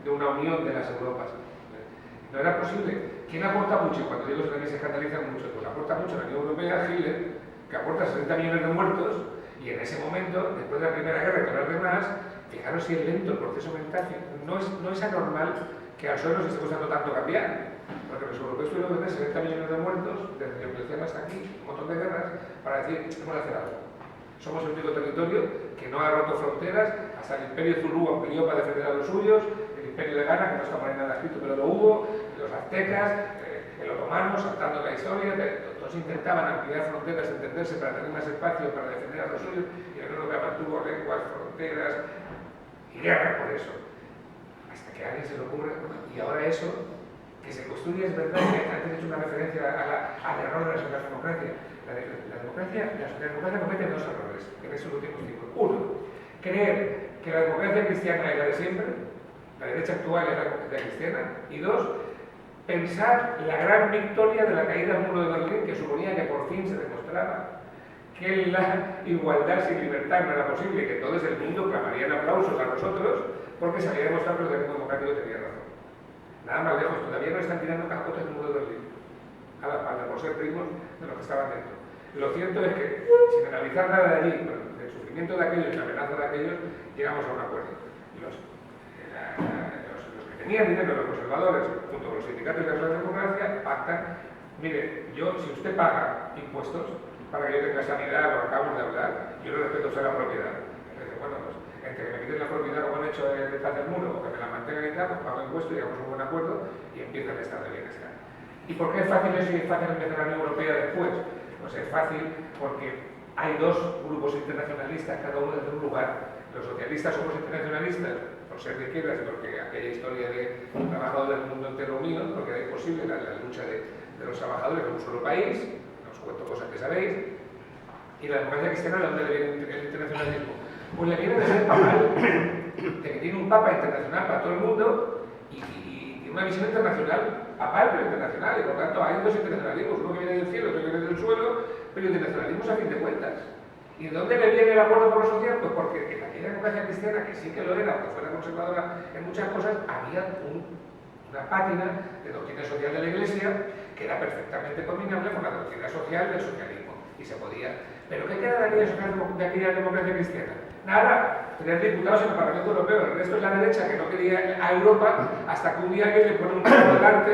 de una unión de las Europas. No era posible. ¿Quién aporta mucho? Y cuando digo eso también se escandalizan mucho. Pues aporta mucho la Unión Europea, Hitler, que aporta 60 millones de muertos, y en ese momento, después de la Primera Guerra y todas las demás, fijaros si es lento el proceso mental, no es anormal que al suelo se esté costando tanto cambiar. Porque los europeos tuvieron que tener 70 millones de muertos, desde Diocleciano hasta aquí, un montón de guerras, para decir, tenemos que hacer algo. Somos el único territorio que no ha roto fronteras, hasta el Imperio Zulú amplió para defender a los suyos, el Imperio de Ghana, que no está por ahí nada escrito, pero lo hubo, los aztecas, el otomano, saltando la historia, todos intentaban ampliar fronteras, entenderse para tener más espacio para defender a los suyos, y la Unión Europea mantuvo lenguas, fronteras y guerra por eso. Hasta que a alguien se le ocurre, y ahora eso, que se construye, es verdad que antes he hecho una referencia al error de la socialdemocracia. La socialdemocracia comete dos errores en esos últimos tiempos. Uno, creer que la democracia cristiana es la de siempre, la derecha actual es la democracia cristiana, y dos, pensar la gran victoria de la caída del muro de Berlín, que suponía que por fin se demostraba que la igualdad sin libertad no era posible, que todo el mundo clamarían aplausos a nosotros, porque se había demostrado que el gobierno democrático tenía razón. Nada más lejos, todavía no están tirando cajotes del muro de Berlín a la espalda por ser primos de los que estaban dentro. Lo cierto es que, sin analizar nada de allí, del sufrimiento de aquellos y la amenaza de aquellos, llegamos a un acuerdo. Los que tenían dinero, los conservadores, junto con los sindicatos de la socialdemocracia, pactan, mire, si usted paga impuestos para que yo tenga sanidad, lo acabamos de hablar, yo le respeto a usted la propiedad. Entonces, bueno, pues, entre que me quiten la propiedad como han hecho detrás del muro, o que me la mantengan y tal, pues pago impuestos, llegamos a un buen acuerdo y empieza el estado de bienestar. ¿Y por qué es fácil eso y es fácil empezar la Unión Europea después? Pues es fácil porque hay dos grupos internacionalistas, cada uno desde un lugar. Los socialistas somos internacionalistas por ser de izquierdas y porque aquella historia de trabajadores del mundo entero unidos, porque es posible la lucha de los trabajadores en un solo país, os cuento cosas que sabéis, y la democracia cristiana, ¿de dónde le viene el internacionalismo? Pues le viene de ser papal, de que tiene un papa internacional para todo el mundo y tiene una visión internacional, papal pero internacional, y por tanto hay dos internacionalismos, uno que viene del cielo, otro que viene del suelo, pero internacionalismos a fin de cuentas. ¿Y de dónde le viene el acuerdo por lo social? Pues porque en aquella democracia cristiana, que sí que lo era, aunque fuera conservadora en muchas cosas, había una pátina de doctrina social de la Iglesia que era perfectamente combinable con la doctrina social del socialismo, y se podía. ¿Pero qué queda de aquella democracia cristiana? Nada, 3 diputados en el Parlamento Europeo, el resto es la derecha que no quería a Europa, hasta que un día alguien le pone un poco delante,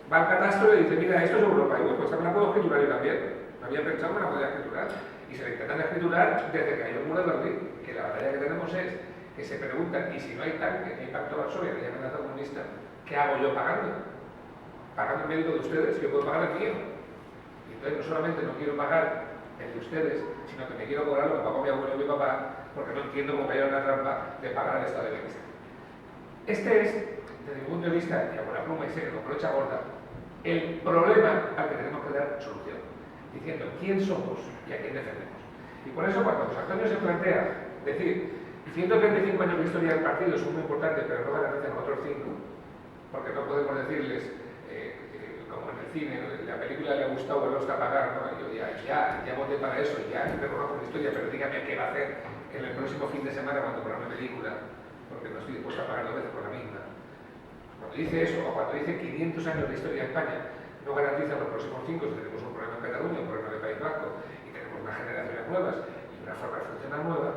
va al catastro y le dice, mira, esto es Europa, y bueno, pues también la puedo escriturar yo también. No había pensado que la podía escriturar. Y y se la intentan escriturar desde que hay un muro de Berlín, que la batalla que tenemos es que se preguntan, y si no hay tanque, ni pacto Varsovia, ni amenaza comunista, ¿qué hago yo pagando? Pagando el médico de ustedes, yo puedo pagar el mío. Y entonces no solamente no quiero pagar el de ustedes, sino que me quiero cobrar lo que pagó mi abuelo y mi papá, porque no entiendo cómo caer en la trampa de pagar el estado de bienestar. Este es, desde mi punto de vista, y a buena pluma y sé que con brocha gorda, el problema al que tenemos que dar solución, diciendo quién somos y a quién defendemos. Y por eso cuando José Antonio se plantea decir 135 años de historia del partido son muy importantes, pero no garantizan otros 5, porque no podemos decirles, como en el cine, la película le ha gustado, pero no está a pagar, ¿no? Yo ya voté para eso, ya reconozco mi historia, pero dígame qué va a hacer en el próximo fin de semana cuando ponga una película, porque no estoy dispuesto a pagar 2 veces por la misma. Cuando dice eso, o cuando dice 500 años de historia de España, no garantiza los próximos 5 si tenemos un problema en Cataluña, un problema en el País Vasco, y tenemos unas generaciones nuevas y una forma de funcionar nueva,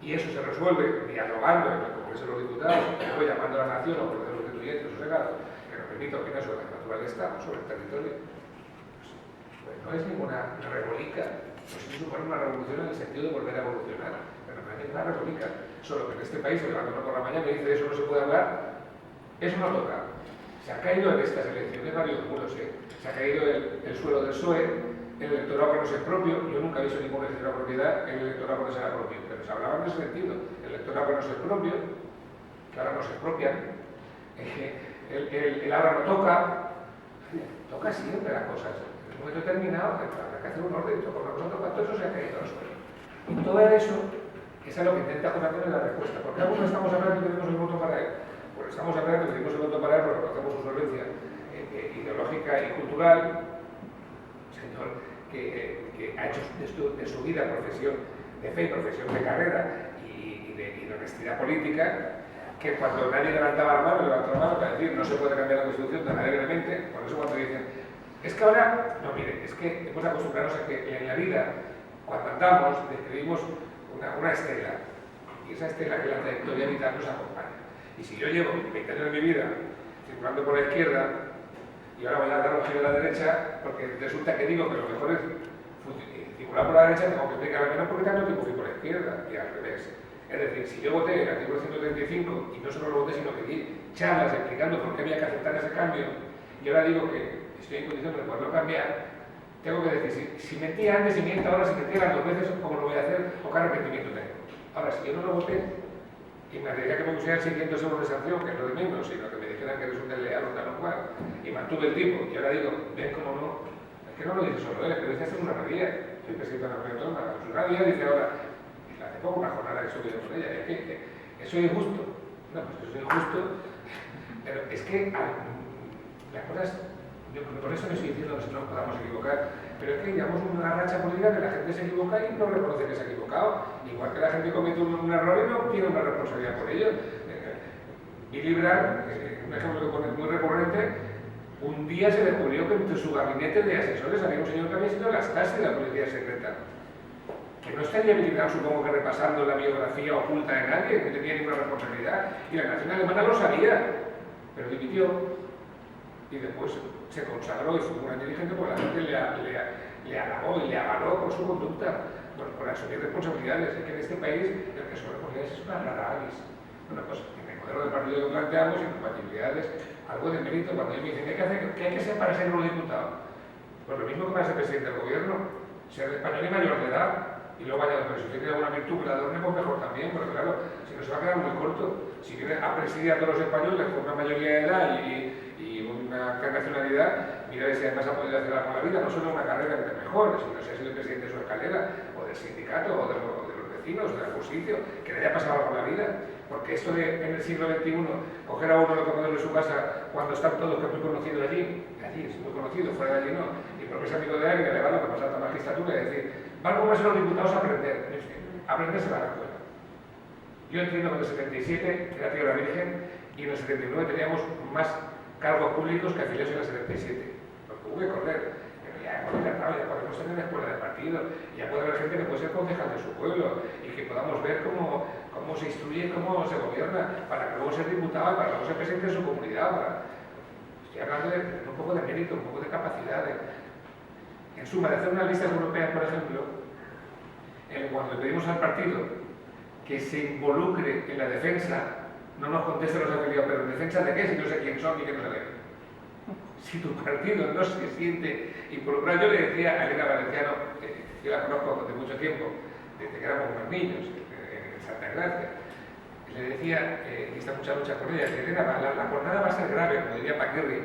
y eso se resuelve dialogando en el Congreso de los Diputados, y luego llamando a la nación o por los constituyentes o segados, que nos permita opinar sobre la naturaleza del Estado, sobre el territorio, pues no es ninguna rebolica, pues sí supone una revolución en el sentido de volver a evolucionar, pero no es ninguna rebolica, solo que en este país, levantándome por la mañana y dice eso no se puede hablar, eso no toca. Se ha caído en estas elecciones varios muros, se ha caído el suelo del PSOE, el electorado que no es propio. Yo nunca he visto ningún registro de propiedad en el electorado que no será propio, pero se hablaba en ese sentido. El electorado que no es propio, que ahora no se expropian, el ahora no toca siempre las cosas. En un momento determinado habrá que hacer un orden, con nosotros cuánto eso se ha caído al suelo. Y todo eso es a lo que intenta José Antonio la respuesta. ¿Por qué algunos estamos hablando y tenemos el voto para él? Pues estamos hablando y tenemos el voto para él porque conocemos su solvencia ideológica y cultural, señor que ha hecho de su vida profesión de fe y profesión de carrera y de honestidad política, que cuando nadie levantaba la mano para decir no se puede cambiar la Constitución tan alegremente. Por eso cuando dicen, es que ahora, no, mire, es que hemos acostumbrado a que en la vida, cuando andamos, describimos una estela, y esa estela que la trayectoria vital nos acompaña. Y si yo llevo 20 años de mi vida circulando por la izquierda, y ahora voy a dar un giro a la derecha, porque resulta que digo que lo mejor es circular por la derecha, tengo que explicar menos porque tanto tiempo fui por la izquierda, y al revés. Es decir, si yo voté el artículo 135 y no solo lo voté, sino que di charlas explicando por qué había que aceptar ese cambio, y ahora digo que estoy en condiciones de poderlo cambiar, tengo que decir, si mentí antes y miento ahora, si mentí las 2 veces, ¿cómo lo voy a hacer o qué arrepentimiento tengo? Ahora, si yo no lo voté, y me arriesgué que me pusieran 600 euros de sanción, que es lo de menos, sino que me dijeran que eres un desleal o tal o cual, y mantuve el tiempo, y ahora digo, ven cómo no, es que no lo dice solo él, es que lo dice hasta una rabia, soy presidente de la Comunidad Autónoma, su rabia dice ahora, hace poco una jornada que estuve con ella, es que eso es injusto, no, pues eso es injusto, pero es que las cosas, yo por eso no estoy diciendo que nosotros nos podamos equivocar, pero es que llevamos una racha política que la gente se equivoca y no reconoce que se ha equivocado, igual que la gente comete un error y no tiene una responsabilidad por ello. Billy Brandt, un ejemplo que pone muy recurrente, un día se descubrió que entre su gabinete de asesores había un señor que había sido las tasas de la policía secreta, que no estaría Billy Brandt, supongo que repasando la biografía oculta de nadie, que no tenía ninguna responsabilidad, y la nación alemana lo sabía, pero dimitió y después se consagró y fue un gran dirigente porque la gente le halagó y le avaló por su conducta, por asumir responsabilidades. Es que en este país el que son responsabilidades es una rara avis. Una cosa, en el modelo del partido que planteamos, incompatibilidades, algo de mérito. Cuando ellos me dicen, ¿qué hay que ser para ser eurodiputado? Pues lo mismo que para ser presidente del gobierno, ser español y mayor de edad, y luego vaya, pero si tiene alguna virtud que la adorne, pues mejor también, porque claro, si no se va a quedar muy corto. Si viene a presidir a todos los españoles con una mayoría de edad y una nacionalidad, mira si además ha podido hacer algo en la vida, no solo una carrera que te mejore, sino si ha sido presidente de su escalera, o del sindicato, o de los vecinos, de algún sitio, que le haya pasado algo en la vida. Porque esto de en el siglo XXI, coger a uno de los comedores de su casa cuando están todos, que es muy conocido allí es muy conocido, fuera de allí no, y porque es amigo de alguien, elevarlo que pasa a la magistratura y decir, valgo más los diputados a aprender, aprender se va a la escuela. Yo entiendo que en el 77 era tío de la Virgen y en el 79 teníamos más cargos públicos que afiliados en el 77. Porque hubo que correr. Pero ya podemos tener una escuela de partido, ya puede haber gente que puede ser concejal de su pueblo y que podamos ver cómo se instruye, cómo se gobierna, para que luego ser diputado y para luego ser presidente de su comunidad. Estoy hablando de un poco de mérito, un poco de capacidad. En suma, de hacer unas listas europeas, por ejemplo, Cuando le pedimos al partido que se involucre en la defensa, no nos conteste los afiliados, pero ¿en defensa de qué? Si no sé quién son ni qué no saben. Si tu partido no se siente involucrado, yo le decía a Elena Valenciano, yo la conozco de mucho tiempo, desde que éramos unos niños, en Santa Gracia, le decía, y está mucha lucha con ella, que Elena, la jornada va a ser grave, como diría Paquirri.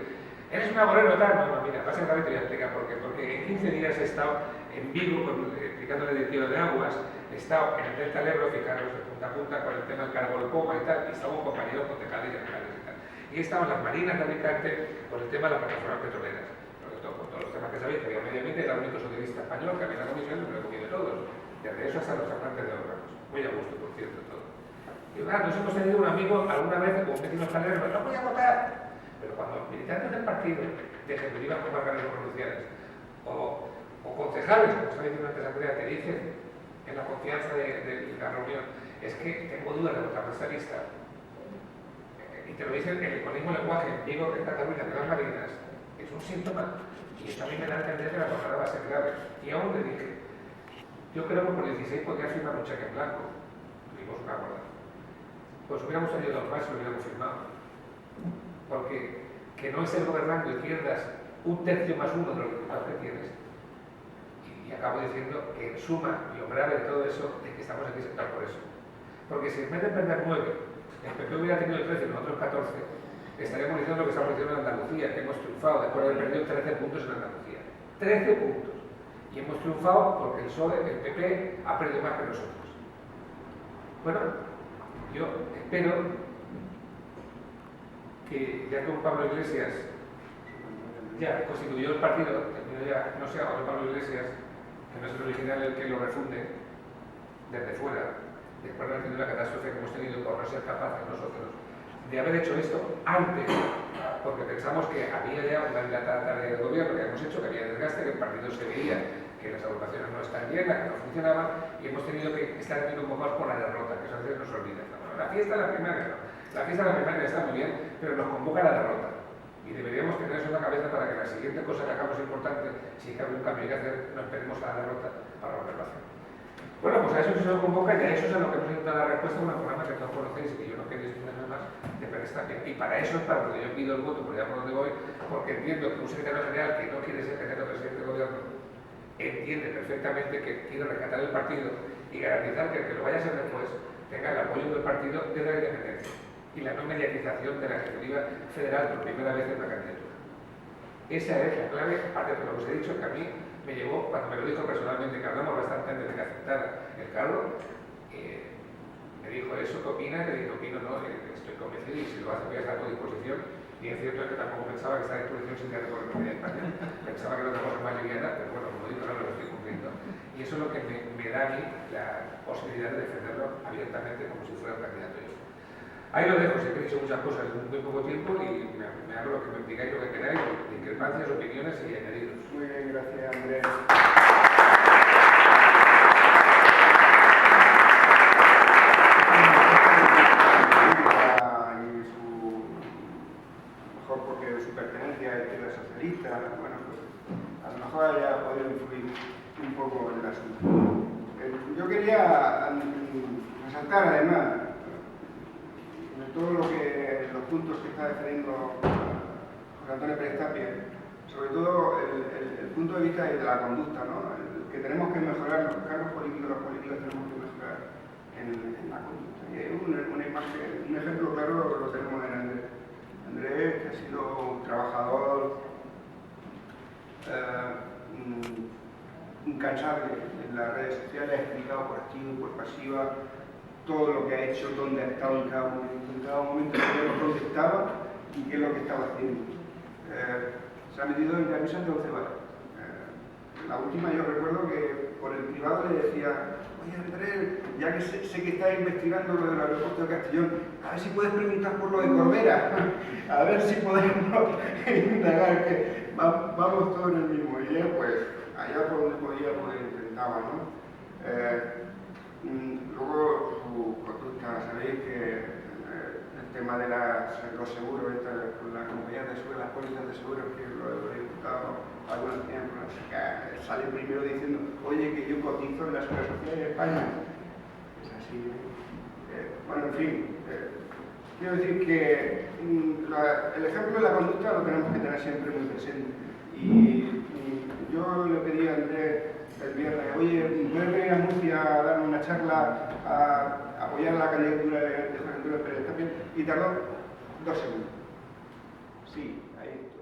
Eres una bolero tal, no, mira, va a ser grave, te voy a explicar por qué. Porque en 15 días he estado en Vigo explicándole del tiro de aguas, he estado en el Delta del Ebro, fijaros, de punta a punta con el tema del cargo del Poma y tal, y estaba un compañero concejal y alcaldes y tal. Y he estado en las marinas de Alicante con el tema de las plataformas petroleras. Con todos los temas que sabéis, que había medio ambiente, era el único socialista español que había en la comisión, y me lo he comido todos. Desde eso hasta los hablantes de órganos. Muy a gusto, por cierto, todo. Y claro, nos hemos tenido un amigo alguna vez con un vecino escalero, pero no voy a votar. Pero cuando los militantes del partido dejen de ir a comarcales provinciales o concejales, como está diciendo antes Andrea, te dicen en la confianza de la reunión, es que tengo dudas de votar por esta lista, y te lo dicen en el mismo lenguaje, digo que en Cataluña de las Marinas, es un síntoma, y eso a mí me da a entender que la jornada va a ser grave. Y aún le dije, yo creo que por el 16 podría firmar un cheque en blanco, tuvimos una boda. Pues hubiéramos salido dos más y lo hubiéramos firmado. Porque que no es el gobernando y pierdas un tercio más uno de los resultados que tienes. Y acabo diciendo que en suma lo grave de todo eso es que estamos aquí sentados por eso. Porque si en vez de perder 9, el PP hubiera tenido el 13 y nosotros 14, estaríamos diciendo lo que estamos diciendo en Andalucía, que hemos triunfado después de haber perdido 13 puntos en Andalucía. 13 puntos. Y hemos triunfado porque el PSOE, el PP, ha perdido más que nosotros. Bueno, yo espero que ya con Pablo Iglesias ya constituyó el partido, ya no sea otro Pablo Iglesias, que no es el original el que lo refunde desde fuera, después de la catástrofe que hemos tenido por no ser capaces nosotros de haber hecho esto antes, porque pensamos que había ya una tarea de gobierno que hemos hecho, que había desgaste, que el partido se veía, que las agrupaciones no están llenas, que no funcionaban, y hemos tenido que estar haciendo un poco más por la derrota, que eso a veces nos olvida. La fiesta de la primaria no. La fiesta de la primaria está muy bien, pero nos convoca la derrota. Y deberíamos tener eso en la cabeza para que la siguiente cosa que hagamos importante, si hay que haber un cambio que hacer, no esperemos a la derrota para volverlo a hacer. Bueno, pues a eso se nos convoca y a eso es a lo que hemos intentado dar respuesta a un programa que todos conocéis y que yo no quería extenderme más de Perestapia. Y para eso es para lo que yo pido el voto, por allá por donde voy, porque entiendo que un secretario general que no quiere ser secretario presidente del gobierno entiende perfectamente que quiere rescatar el partido y garantizar que el que lo vaya a ser después tenga el apoyo del partido desde la independencia y la no mediatización de la ejecutiva federal por primera vez en la candidatura. Esa es la clave, aparte de lo que os he dicho, que a mí me llevó, cuando me lo dijo personalmente, que hablamos bastante antes de que aceptara el cargo, me dijo eso, ¿qué opina? Le dije, opino, no, estoy convencido y si lo hace voy a estar a tu disposición. Y es cierto que tampoco pensaba que estaba a disposición sin tener gobierno de España. Pensaba que era otra cosa más liviana, pero bueno, como digo, no lo estoy cumpliendo. Y eso es lo que me da a mí la posibilidad de defenderlo abiertamente como si fuera un candidato yo. Ahí lo dejo, sé que he dicho muchas cosas en muy poco tiempo y me hago lo que me digáis, lo que queráis, discrepancias, opiniones y añadidos. Muy bien, gracias, Andrés. Porque su pertenencia a la izquierda socialista, bueno, pues a lo mejor haya podido influir un poco en el asunto. Yo quería resaltar además de todo los puntos que está defendiendo José Antonio Perestapia, sobre todo el punto de vista de la conducta, ¿no? Que tenemos que mejorar los cargos políticos, los políticos tenemos que mejorar en la conducta. Y una imagen, un ejemplo claro lo tenemos en Andrés. Andrés, que ha sido un trabajador incansable en las redes sociales, ha explicado por activa y por pasiva todo lo que ha hecho, dónde ha estado en cada momento sabemos dónde estaba y qué es lo que estaba haciendo. Se ha metido en camisa de 12 varas. La última yo recuerdo que por el privado le decía, oye Andrés, ya que sé que estás investigando lo del aeropuerto de Castellón, a ver si puedes preguntar por lo de Corbera, a ver si podemos indagar, que vamos todos en el mismo. Y él, pues, allá por donde podía, pues intentaba, ¿no? Luego su conducta, sabéis que el tema de los seguros, con las compañías de seguros, las pólizas de seguros, que lo he escuchado algunas tiempos que sale primero diciendo, oye, que yo cotizo en la Seguridad Social de España. Es así. Bueno, en fin. Quiero decir que el ejemplo de la conducta lo tenemos que tener siempre muy presente. Y yo le pedí a Andrés el viernes, oye, ¿puedes venir a Murcia a dar una charla a apoyar la candidatura de José Antonio Pérez Tapia? Y tardó 2 segundos. Sí, ahí estoy.